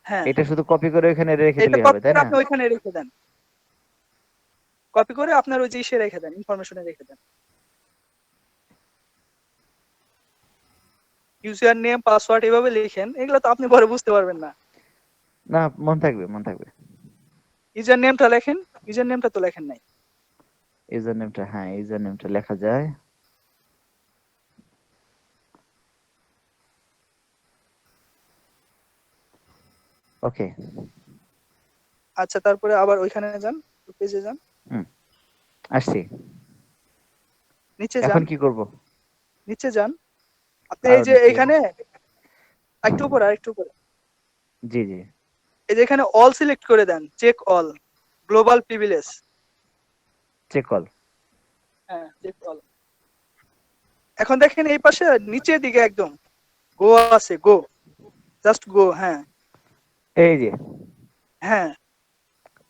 হ্যাঁ এটা শুধু কপি করে ওখানে রেখে এটা দিলেই কপি হবে তাই করে না? আপনি ওইখানে রেখে দেন, কপি করে আপনার ওই যে ইসে রেখে দেন, ইনফরমেশনে রেখে দেন। ইউজার নেম পাসওয়ার্ড এভাবে লিখেন, এগুলো তো আপনি পরে বুঝতে পারবেন না। না মন থাকবে। ইউজার নেমটা লেখেন, ইউজার নেমটা তো লেখেন নাই। ইউজার নেমটা, হ্যাঁ ইউজার নেমটা লেখা যায়। ওকে আচ্ছা তারপরে আবার ওইখানে যান, পেজে যান। আসছি। নিচে যান, এখন কি করব? নিচে যান। আপনি আরো এই যে নিচে। এখানে একটু উপরে, আরেকটু উপরে, জি এই যে এখানে অল সিলেক্ট করে দেন, check all global privilege. Check all. হ্যাঁ চেক অল। এখন দেখেন এই পাশে নিচের দিকে একদম গো আছে, গো, জাস্ট গো। হ্যাঁ এই যে, হ্যাঁ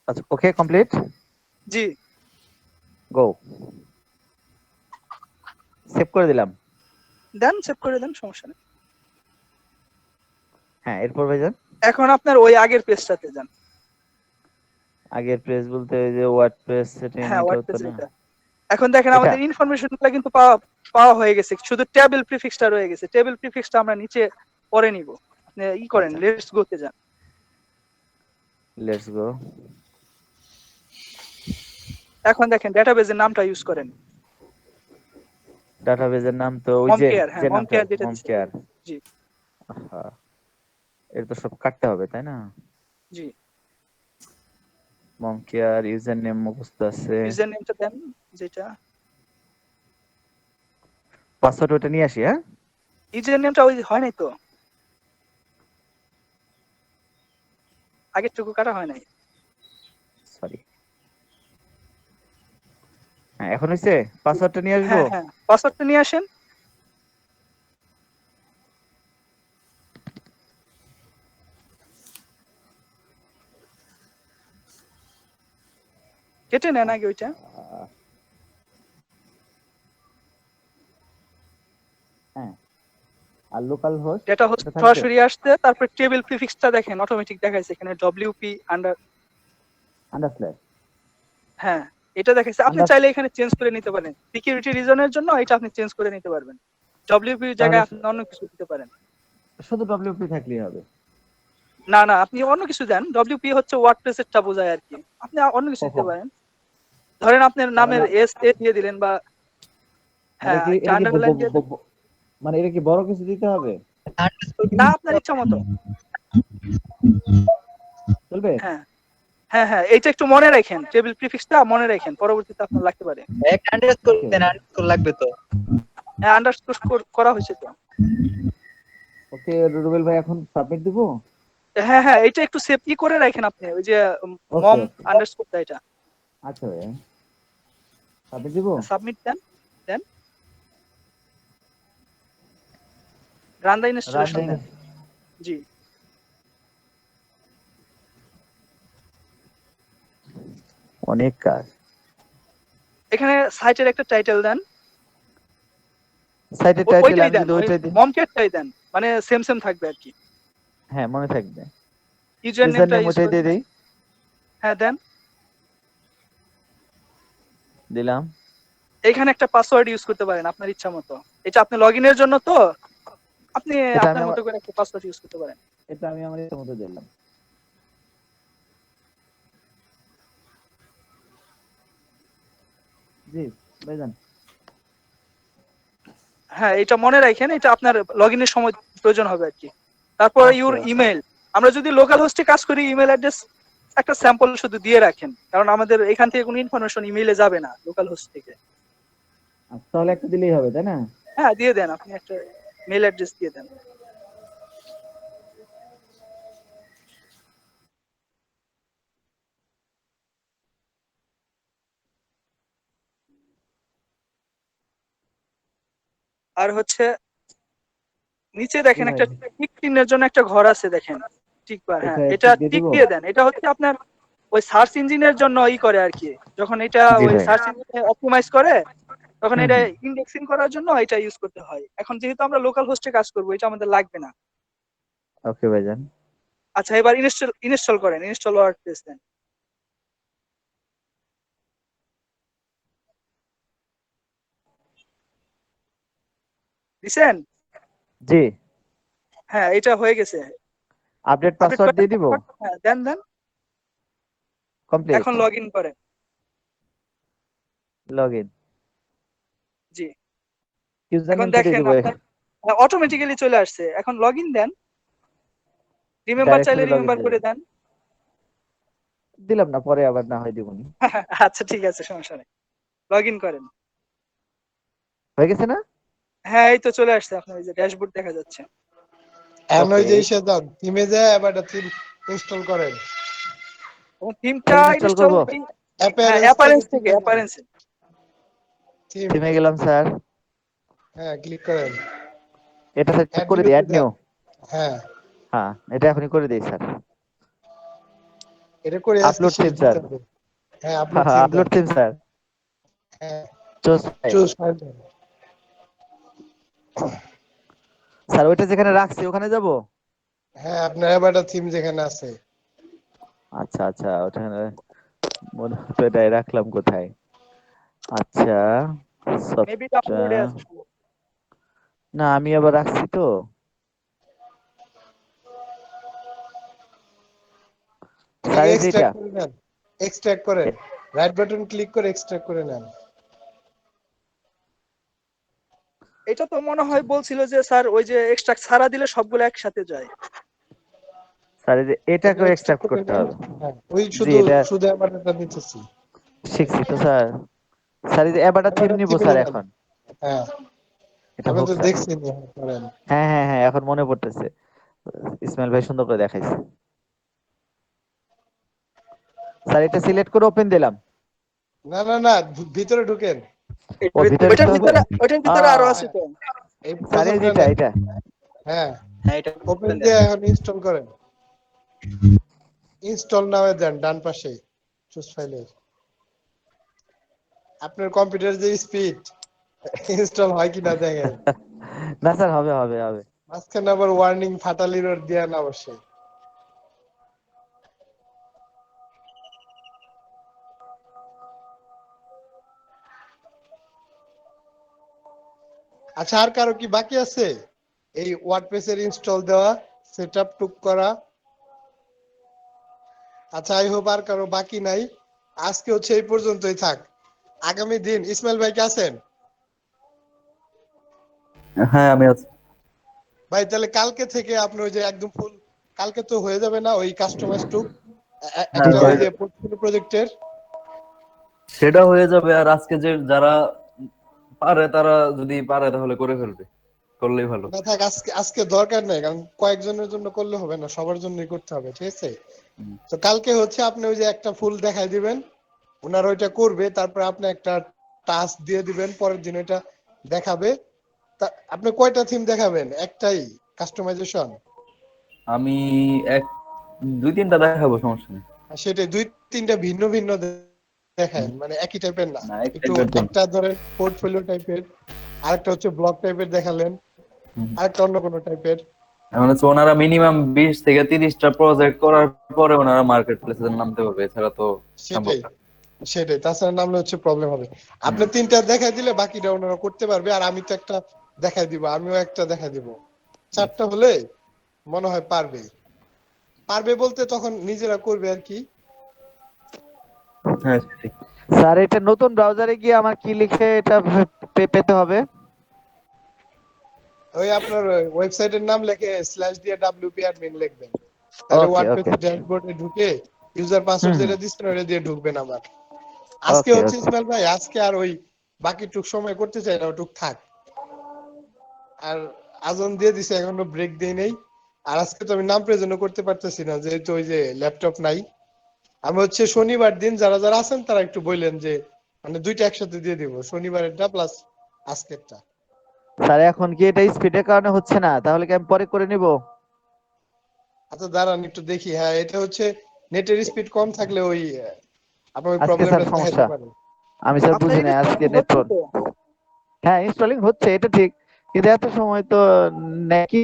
আচ্ছা ওকে কমপ্লিট। জি গো, সেভ করে দিলাম। দেন, সেভ করে দেন, সমস্যা নেই। হ্যাঁ এরপর ভাইজান এখন আপনার ওই আগের পেজটাতে যান। আগের প্রেস বলতে ওই যে ওয়ার্ডপ্রেস সেটা হ্যাঁ নিতে হতো ওয়ার্ডপ্রেস না? এটা। এখন দেখেন এটা আমাদের ইনফরমেশন গুলো কিন্তু পাওয়া পাওয়া হয়ে গেছে, শুধু টেবিল প্রিফিক্সটা রয়ে গেছে। টেবিল প্রিফিক্সটা আমরা নিচে পরে নিব। আপনি ই করেন, আচ্ছা, লেটস গোতে যান। Let's go. এখন দেখেন ডেটাবেজের নামটা ইউজ করেন, ডাটাবেজের নাম তো ওই মম যে কেয়ার। হ্যাঁ যে মম নামটা কেয়ার যেটা মম দিছে। কেয়ার। জি হ্যাঁ, এটা তো সব কাটতে হবে তাই না? জি। মম কেয়ার ইউজার নেম মুখস্থ আছে, ইউজার নেমটা দেন যেটা। পাসওয়ার্ড ওটা নিয়ে আসি। হ্যাঁ, ইউজার নেমটা ওই হয় নাই তো, আগের টুকু কাটা হয় নাই। সরি। হ্যাঁ, এখন হইছে, পাসওয়ার্ডটা নিয়ে আসবো। হ্যাঁ হ্যাঁ, পাসওয়ার্ডটা নিয়ে আসেন। কেটে নেন আগে ওইটা। হ্যাঁ, আর লোকাল হোস্ট ডেটা হোস্ট এটা থাকবে। সরাসরি আসছে, তারপর টেবিল প্রিফিক্সটা দেখেন অটোমেটিক দেখাইছে এখানে ডব্লিউপি আন্ডার। আন্ডারস্ল্যাশ। হ্যাঁ, এটা দেখাইছে। আপনি আন্ডার চাইলে এখানে চেঞ্জ করে নিতে পারেন, সিকিউরিটি রিজনের জন্য এটা আপনি চেঞ্জ করে নিতে পারবেন। ডব্লিউপি এর তাহলে জায়গায় আপনি অন্য কিছু দিতে পারেন। শুধু ডব্লিউপি থাকলেই হবে? না না, আপনি অন্য কিছু দেন। ডব্লিউপি হচ্ছে ওয়ার্ডপ্রেসেরটা বোঝায় আর কি, আপনি অন্য কিছু দিতে ওহো, পারেন। ধরেন আপনার নামের তাহলে এস এ দিয়ে দিলেন, বা মানে হ্যাঁ কি একটা এটা কি আন্ডারলাইন দিয়ে দেন। মানে এটা কি বড় কিছু দিতে হবে? না, আপনার ইচ্ছা মতো। চলবে? হ্যাঁ হ্যাঁ হ্যাঁ, এইটা একটু মনে রাখেন, টেবিল প্রিফিক্সটা মনে রাখেন, পরবর্তীতে আপনার লাগতে পারে। একটা আন্ডারস্কোর দেন, আন্ডারস্কোর লাগবে তো। হ্যাঁ, আন্ডারস্কোর করা হয়েছে তো। ওকে রুবেল ভাই, এখন সাবমিট দিব? হ্যাঁ হ্যাঁ, এটা একটু সেফলি করে রাখেন আপনি, ওই যে ওকে মম ওকে, আন্ডারস্কোরটা এটা। আচ্ছা ভাই, সাবমিট দিব? সাবমিট দেন, দেন। রান দ্য ইনস্টলেশন দেন। জি, অনেক কাজ। এখানে সাইটের একটা টাইটেল দেন। সাইটের টাইটেল ওইটাই আমি দেন, যদি ওই ওইটাই দিই? মম কেয়ারটাই দেন, মানে সেম সেম থাকবে আর কি। হ্যাঁ, মনে থাকবে। ইউজার ইউজার নেমটা নেম ইউজ ওইটাই করে দিয়ে দেন। দিই? হ্যাঁ দেন। দিলাম। এখানে একটা পাসওয়ার্ড ইউজ করতে পারেন আপনার ইচ্ছা মতো। এটা আপনি লগইনের জন্য তো, আপনি এটা আমি আপনার আমার মতো করে একটা পাসওয়ার্ড ইউজ করতে পারেন। এটা আমি আমার ইচ্ছা মতো দিলাম। জি ভাইজান। হ্যাঁ, এটা মনে রাখেন, এটা আপনার লগইনের সময় প্রয়োজন হবে আর কি। তারপর ওকে ইউর ওকে। ইমেল। আমরা যদি লোকাল হোস্টে কাজ করি, ইমেল অ্যাড্রেস একটা স্যাম্পল শুধু দিয়ে রাখেন, কারণ আমাদের এখান থেকে কোনো ইনফরমেশন ইমেইলে যাবে না লোকাল হোস্ট থেকে। আচ্ছা, তাহলে একটা দিলেই হবে তাই না? হ্যাঁ, দিয়ে দেন, আপনি একটা মেল অ্যাড্রেস দিয়ে দেন। আর হচ্ছে নিচে জি দেখেন ভাই, একটা টিক চিহ্নের জন্য একটা ঘর আছে দেখেন, টিক বার। হ্যাঁ, এটা এটা টিক দিয়ে টিক দিব? দিয়ে দেন। এটা হচ্ছে আপনার ওই সার্চ ইঞ্জিনের জন্য ই করে আর কি, যখন এটা জি ওই ভাই। সার্চ ইঞ্জিনে অপটিমাইজ করে তখন হুম এটা হুম। ইন্ডেক্সিং করার জন্য এটা ইউজ করতে হয়। এখন যেহেতু আমরা লোকাল হোস্টে কাজ করবো, এটা আমাদের লাগবে না। ওকে ভাইজান। আচ্ছা, এবার ইনস্টল করেন, ইনস্টল ওয়ার্ডপ্রেস দেন। দিছেন? জি। হ্যাঁ, এটা হয়ে গেছে। আপডেট আপডেট পাসওয়ার্ড দিয়ে দিব? হ্যাঁ দেন দেন। কমপ্লিট। এখন লগ ইন করেন। লগইন। জি, ইউজার এখন নেম সেটাই দেখেন দিব? আপনার অটোমেটিক্যালি চলে আসছে। এখন লগ ইন দেন। রিমেম্বার ডাইরেক্ট চাইলে শুধু লগইন রিমেম্বার দিলাম? করে দেন। দিলাম না, পরে আবার না হয় দিবনি। আচ্ছা ঠিক আছে, সমস্যা নেই। লগ ইন করেন। হয়ে গেছে না? হ্যাঁ, এই তো চলে আসছে, আপনার এই যে ড্যাশবোর্ড দেখা যাচ্ছে। এখন ওই ওকে, যে ইসে যান, থিমে যায় এবার একটা থিম ইনস্টল করেন। এবং থিমটা ইনস্টল ইনস্টল, করব? হ্যাঁ অ্যাপিয়ারেন্স থেকে অ্যাপারেন্স থেকে, থিমে যান। অ্যাপারেন্স। থিম থিমে থিম গেলাম স্যার। হ্যাঁ, ক্লিক করেন। এটা স্যার অ্যাড করে দিই, নিউতে অ্যাড যান। নিউ? হ্যাঁ, হ্যাঁ, এটা এখনই করে দিই স্যার। এটা করে আজকে আপলোড শেষ থিম স্যার। দিতে হবে। হ্যাঁ, আপলোড হ্যাঁ হ্যাঁ, থিম দেন। Upload theme sir. হ্যাঁ, চুজ ফাইল। চুজ ফাইল দেন। স্যার ওইটা যেখানে রাখছি ওখানে যাব? হ্যাঁ, আপনার এবার একটা থিম যেখানে আছে। আচ্ছা আচ্ছা, ওখানে মনে হতো এটাই রাখলাম কোথায়। আচ্ছা, মেবি সফটটা ডাউনলোডে আছে। না, আমি আবার রাখছি তো। স্যার এই যে এটা, এক্সট্রাক্ট করে নেন, এক্সট্রাক্ট করেন, রাইট বাটন ক্লিক করে এক্সট্রাক্ট করে নেন। এটা তো মনে হয় বলছিল যে স্যার ওই যে এক্সট্রাক্ট ছাড়া দিলে সবগুলো একসাথে যায়। স্যার এই যে এটাকেও এক্সট্রাক্ট এক্সট্রাক্ট করে করতে নেন। হবে। হ্যাঁ, ওই জি, শুধু এটা শুধু আমার এটা দিতেছি। শিখছি তো স্যার। স্যার এই যে এবারটা থিম এবার নিব কি স্যার বলে নেন? এখন। হ্যাঁ, এটা আমি হোক তো স্যার। দেখছি করেন। হ্যাঁ হ্যাঁ হ্যাঁ, এখন মনে পড়তেছে। ইসমাইল ভাই সুন্দর করে দেখাইছে। স্যার এটা সিলেক্ট করে ওপেন দিলাম। না না না, ভিতরে ঢুকেন। ও ভিতরে ওইটার ঢুকতে হবে। ভিতরে ওইটার ভিতরে আরো আছে হ্যাঁ, তো। এই স্যার এই প্রথমটা যেটা নেন। এটা। হ্যাঁ, হ্যাঁ এটা ওপেন দিয়ে এখন ইনস্টল করেন। ইনস্টল নামে দেন ডান পাশে চুজ ফাইলের। আপনার কম্পিউটার যে স্পিড ইনস্টল হয় কিনা দেখেন। না স্যার, হবে হবে হবে। মাঝখানে আবার ওয়ার্নিং ফাটাল এরর দেয়া না অবশ্যই। আচ্ছা, আর কারো কি বাকি আছে এই ওয়ার্ডপ্রেস এর ইনস্টল দেওয়া, সেটআপ টুক করা? আচ্ছা, আই হোপ আর কারো বাকি নাই। আজকে হচ্ছে এই পর্যন্তই থাক। আগামী দিন ইসমাইল ভাই কে আছেন? হ্যাঁ আমি আছি। ভাই তাহলে কালকে থেকে আপনি ওই যে একদম ফুল, কালকে তো হয়ে যাবে না ওই কাস্টমাইজ টুক হ্যাঁ একটা ওই হয়ে যে যাবে। পোর্টফোলিও প্রজেক্টের? সেটা হয়ে যাবে। আর আজকে যে যারা পারে তারা যদি পারে তাহলে করে ফেলবে, করলেই ভালো। না থাক, আজকে আজকে দরকার নাই, কারণ কয়েকজনের জন্য করলে হবে না, সবার জন্যই করতে হবে, ঠিক আছে? হুম। তো কালকে হচ্ছে আপনি ওই যে একটা ফুল দেখাই দিবেন, ওনার ওইটা করবে, তারপরে আপনি একটা টাস্ক দিয়ে দিবেন, পরের দিন ওইটা দেখাবে। আপনি কয়টা থিম দেখাবেন? একটাই কাস্টমাইজেশন? আমি এক দুই তিনটা দেখাবো, সমস্যা নেই। সেটাই, দুই তিনটা ভিন্ন ভিন্ন দেখায়, হুম। মানে একই টাইপের না। না এক একটু টাইপের তো না। একটা ধরেন পোর্টফোলিও টাইপের, আরেকটা হচ্ছে ব্লগ টাইপের দেখালেন, হুম। আরেকটা অন্য কোনো টাইপের। এখন হচ্ছে ওনারা মিনিমাম 20 থেকে 30টা প্রজেক্ট করার পরে ওনারা মার্কেট প্লেসে নামতে পারবে, এছাড়া তো সম্ভব সেটাই না। সেটাই, তাছাড়া নামলে হচ্ছে প্রবলেম হবে। আপনি হুম। তিনটা দেখাই দিলে বাকিটা ওনারা করতে পারবে, আর আমি তো একটা দেখাই দিব, আমিও একটা দেখাই দিব। চারটা হলে মনে হয় পারবে। পারবে বলতে তখন নিজেরা করবে আর কি। হ্যাঁ সেটাই। স্যার এটা নতুন ব্রাউজারে গিয়ে আমার কি লিখে এটা পেতে হবে? ওই আপনার ওয়েবসাইটের নাম লিখে স্ল্যাশ দিয়ে WP অ্যাডমিন লিখবেন, তাহলে ওকে ওয়ার্ডপ্রেস ওকে। ড্যাশবোর্ডে ঢুকে ইউজার পাসওয়ার্ড হুম হুম। যেটা দিচ্ছেন ওটা দিয়ে ঢুকবেন আবার। আজকে ওকে হচ্ছে ওকে। ইসমাইল ভাই, আজকে আর ওই বাকি টুক সময় করতে চাই না, ওটুক থাক। আর আজান দিয়ে দিছে, এখনো ব্রেক দেই নেই। আর আজকে তো আমি নাম প্রেজেন্টও করতে পারতেছি না, যেহেতু ওই যে ল্যাপটপ নাই। আমি হচ্ছে শনিবার দিন যারা যারা আছেন তারা একটু বললেন যে মানে দুইটা একসাথে দিয়ে দিব, শনিবারেরটা প্লাস আজকেরটা। স্যার এখন কি এটা স্পিডের কারণে হচ্ছে না, তাহলে কি আমি পরে করে নিব? আচ্ছা দাঁড়ান একটু দেখি। হ্যাঁ, এটা হচ্ছে নেটের স্পিড কম থাকলে ওই আপনার ওই আজকে স্যার প্রবলেমটা দেখাইতে সমস্যা, পারে। আমি স্যার আপনার বুঝি না আজকে ইনস্টলিং হচ্ছে নেটওয়ার্ক। তো। হ্যাঁ ইনস্টলিং হচ্ছে, এটা ঠিক, কিন্তু এত সময় তো নেয় কি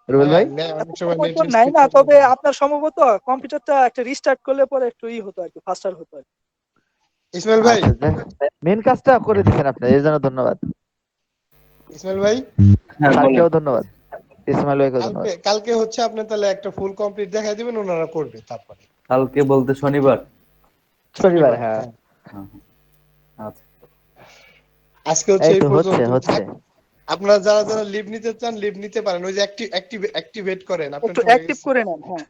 রুবেল হ্যাঁ, ভাই? অনেক সময় সময় তো নেটের নাই স্পিড না, কম তবে থাকে। আপনার সম্ভবত কম্পিউটারটা একটা রিস্টার্ট করলে পরে একটু হতো আর কি, ফাস্টার হতো আর কি। ইসমাইল ভাই, আচ্ছা, মেন কাজটা করে দিচ্ছেন আপনি, এর জন্য ধন্যবাদ। ইসমাইল ভাই, হ্যাঁ বলেন। স্যারকেও ধন্যবাদ, ইসমাইল ভাইকেও কালকে ধন্যবাদ। কালকে হচ্ছে আপনি তাহলে একটা ফুল কমপ্লিট দেখাই দিবেন, ওনারা করবে তারপরে। কালকে বলতে শনিবার? শনিবার, শনিবার, হ্যাঁ। হ্যাঁ। হ্যাঁ, হ্যাঁ। আচ্ছা। আজকে হচ্ছে এই এই তো হচ্ছে পর্যন্ত হচ্ছে। থাক। আপনারা যারা যারা লিভ নিতে চান লিভ নিতে পারেন, ওই যে অ্যাক্টিভেট করেন, আপনার একটু হয়ে অ্যাক্টিভ গেছে। করে নেন, হ্যাঁ।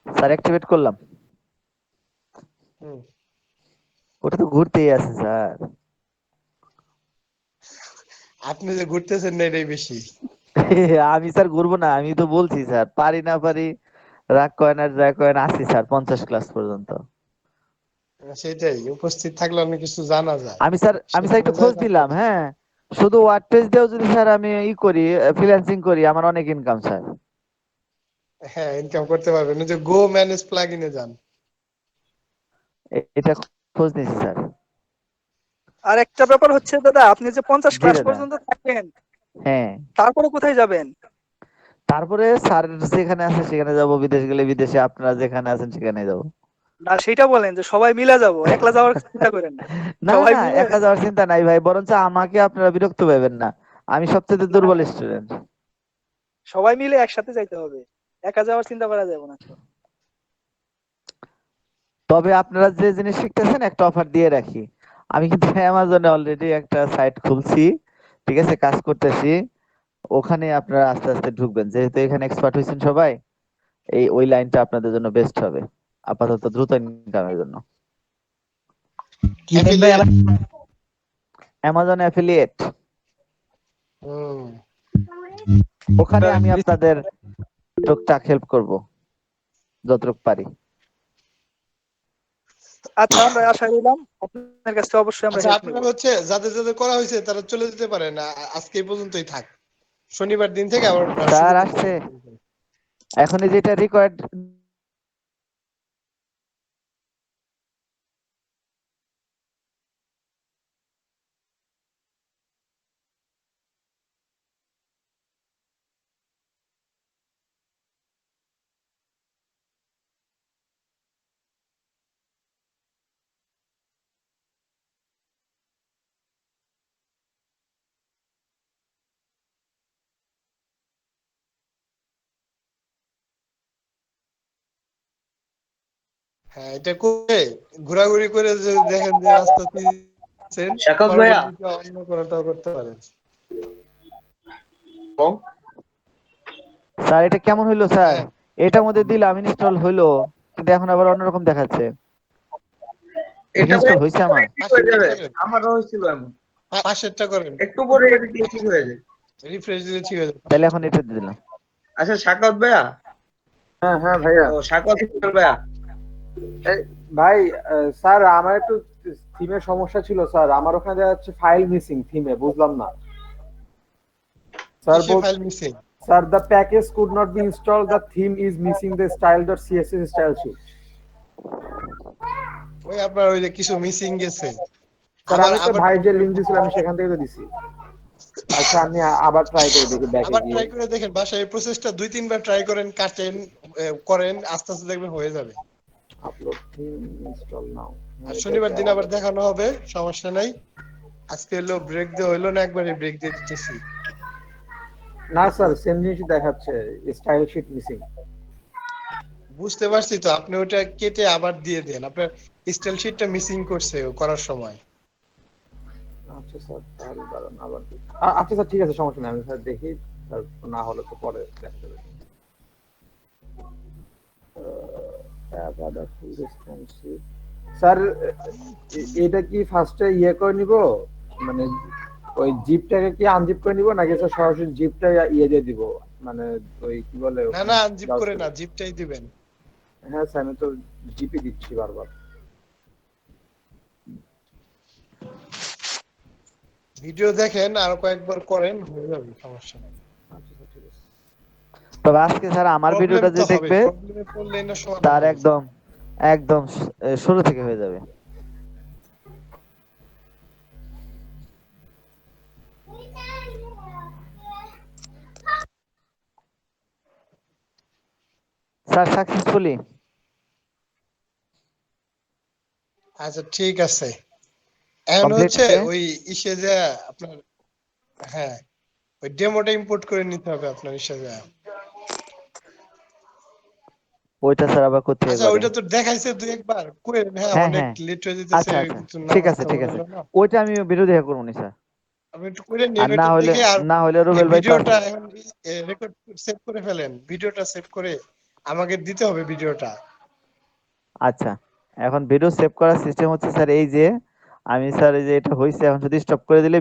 স্যার অ্যাক্টিভেট করলাম। হুম। ওটা তো ঘুরতেই আছে স্যার। আপনি যে ঘুরতেছেন না এটাই বেশি। আমি স্যার ঘুরবো না, আমি তো বলছি স্যার পারি না পারি, রাগ করেন আর যা করেন, আসি স্যার 50 ক্লাস পর্যন্ত। সেটাই, উপস্থিত থাকলে অনেক কিছু জানা যায়, আমি স্যার সেখানে একটু যায় খোঁজ জানতে দিলাম, পারি। হ্যাঁ। শুধু ওয়ার্ডপ্রেস দিয়েও যদি স্যার আমি করি, ফ্রিল্যান্সিং করি, আমার অনেক ইনকাম স্যার। হ্যাঁ, ইনকাম করতে পারবেন, ওই যে গো ম্যানেজ প্লাগইনে যান। এটা খোঁজ নিয়েছি স্যার। আর একটা ব্যাপার হচ্ছে দাদা, আপনি যে 50 জি ক্লাস দাদা। পর্যন্ত থাকেন, হ্যাঁ, তারপরে কোথায় যাবেন? তারপরে স্যার যেখানে আছে সেখানে যাব, বিদেশ গেলে বিদেশে, আপনারা যেখানে আছেন সেখানে যাব। না সেটা বলেন যে সবাই মিলে যাব, একলা যাওয়ার চিন্তা করেন না। না সবাই না মিলে একা যাওয়ার চিন্তা নাই ভাই, বরঞ্চ আমাকে আপনারা বিরক্ত পাবেন না, আমি সবচেয়ে না, দুর্বল স্টুডেন্ট। সবাই মিলে একসাথে যাইতে হবে, একা যাওয়ার চিন্তা করা যাবে না তো। তবে আপনারা যে জিনিস শিখতেছেন একটা অফার দিয়ে রাখি, আমি কিন্তু অ্যামাজনে অলরেডি একটা সাইট খুলছি, ঠিক আছে, কাজ করতেছি, ওখানে আপনারা আস্তে আস্তে ঢুকবেন, যেহেতু এখানে এক্সপার্ট হয়েছেন সবাই, ওই লাইনটা আপনাদের জন্য বেস্ট হবে আপাতত দ্রুত ইনকামের জন্য। কি লাইন ভাই আবার? অ্যামাজন অ্যাফিলিয়েট, হুম। ওখানে আমি আপনাদের টুকটাক হেল্প করব যতটুকু পারি। আচ্ছা আমরা আশা রইলাম আপনার কাছে, অবশ্যই আমরা আচ্ছা হেল্প আপনারা নেব। হচ্ছে যাদের যাদের করা হয়েছে তারা চলে যেতে পারেন, আজকে এই পর্যন্তই থাক, শনিবার দিন থেকে আবার শুরু স্যার করতে আসছে হবে। এখন, যেটা রিকোয়ার্ড হ্যাঁ এটা করে ঘোরাঘুরি করে যে দেখেন যে রাস্তা চিনছেন, শাকাত ভাইয়া। পরবর্তীতে অন্য কোনোটাও করতে পারেন। স্যার এটা কেমন হইলো স্যার? হ্যাঁ এটার মধ্যে দিলাম ইনস্টল হইলো, কিন্তু এখন আবার অন্যরকম দেখাচ্ছে। এটা ইনস্টল হয়েছে আমার? ঠিক হয়ে যাবে, আমারও হয়েছিল এমন, পাশেরটা করেন, একটু পরে এটা দিয়ে ঠিক হয়ে যায়। রিফ্রেশ দিলে ঠিক হয়ে যাবে। তাহলে এখন এটা দিলাম। আচ্ছা শাকাত ভাইয়া, হ্যাঁ হ্যাঁ ভাইয়া। ও শাকাত ভাইয়া, এই ভাই, স্যার আমার একটু থিমের সমস্যা ছিল স্যার, আমার ওখানে দেখা যাচ্ছে ফাইল মিসিং থিমে, বুঝলাম না স্যার। কিসে file missing? Sir the package could not be installed, the theme is missing the style.css style sheet. ওই আপনার ওই যে কিছু মিসিং গেছে। স্যার আবার আমি তো আবার ভাই যে লিংক দিছিল আমি সেখান থেকে তো দিছি। আচ্ছা আমি আবার ট্রাই করে দেখি ব্যাকে আবার গিয়ে। ট্রাই করে দেখেন, বাসায় এই প্রসেসটা 2-3 বার ট্রাই করেন, কাটেন, করেন, আস্তে আস্তে দেখবেন হয়ে যাবে। Upload theme install now. আর শনিবার দিন আবার দেখানো হবে, সমস্যা নাই। আজকে হলো ব্রেক দিয়ে হইলো না, একবারে ব্রেক দিয়ে দিতেছি। না স্যার সেম জিনিসই দেখাচ্ছে, স্টাইল শিট মিসিং। বুঝতে পারছি তো, আপনি ওটা কেটে আবার দিয়ে দেন, আপনার স্টাইল শিটটা মিসিং করছে ও করার সময়। আচ্ছা স্যার তাহলে দাঁড়ান আবার আচ্ছা স্যার ঠিক আছে, সমস্যা নেই, আমি স্যার দেখি, স্যার না হলে তো পরে দেখা যাবে। স্যার এটা কি ফার্স্টে ইয়ে করে নিব, মানে ওই জিপটাকে কি আনজিপ করে নিব নাকি স্যার সরাসরি জিপটা ইয়ে দিয়ে দিব, মানে ওই কি বলে না না আনজিপ করে না, জিপটাই দিবেন। হ্যাঁ স্যার আমি তো জিপি দিচ্ছি বারবার। ভিডিও দেখেন আর কয়েকবার করেন, হয়ে যাবে, সমস্যা নেই। আচ্ছা স্যার ঠিক আছে। তবে আজকে স্যার আমার ভিডিওটা যে দেখবে প্রবলেমে পড়লে না সমাধান তার হয়ে যাবে। একদম শুরু থেকে হয়ে যাবে। Sir successfully. আচ্ছা ঠিক আছে, এখন Complete হচ্ছে হয়েছে? ওই ইসে যে আপনার, হ্যাঁ ওই ডেমোটা ইম্পোর্ট করে নিতে হবে আপনার ইসে যে। ওইটা স্যার আবার করতে আচ্ছা পারে। ওইটা তো দেখাইছে দুই একবার কই, হ্যাঁ হ্যাঁ অনেক হ্যাঁ লেট হয়ে যেতেছে, আচ্ছা আচ্ছা কিছু ঠিক নামাজ আছে টামাজ ঠিক আছে, হলো না। ওইটা আমি ভিডিও দেখা করবো নি স্যার। আপনি একটু করে আর নিন, না এটা হলে দেখে আর রুবেল ভাই তো ভিডিওটা আছে। এখন রেকর্ড সেভ করে ফেলেন, ভিডিওটা সেভ করে আমাকে দিতে হবে ভিডিওটা। আচ্ছা এখন ভিডিও সেভ করার সিস্টেম হচ্ছে স্যার এই যে, আমি স্যার এই যে এটা হয়েছে এখন যদি স্টপ করে দিলে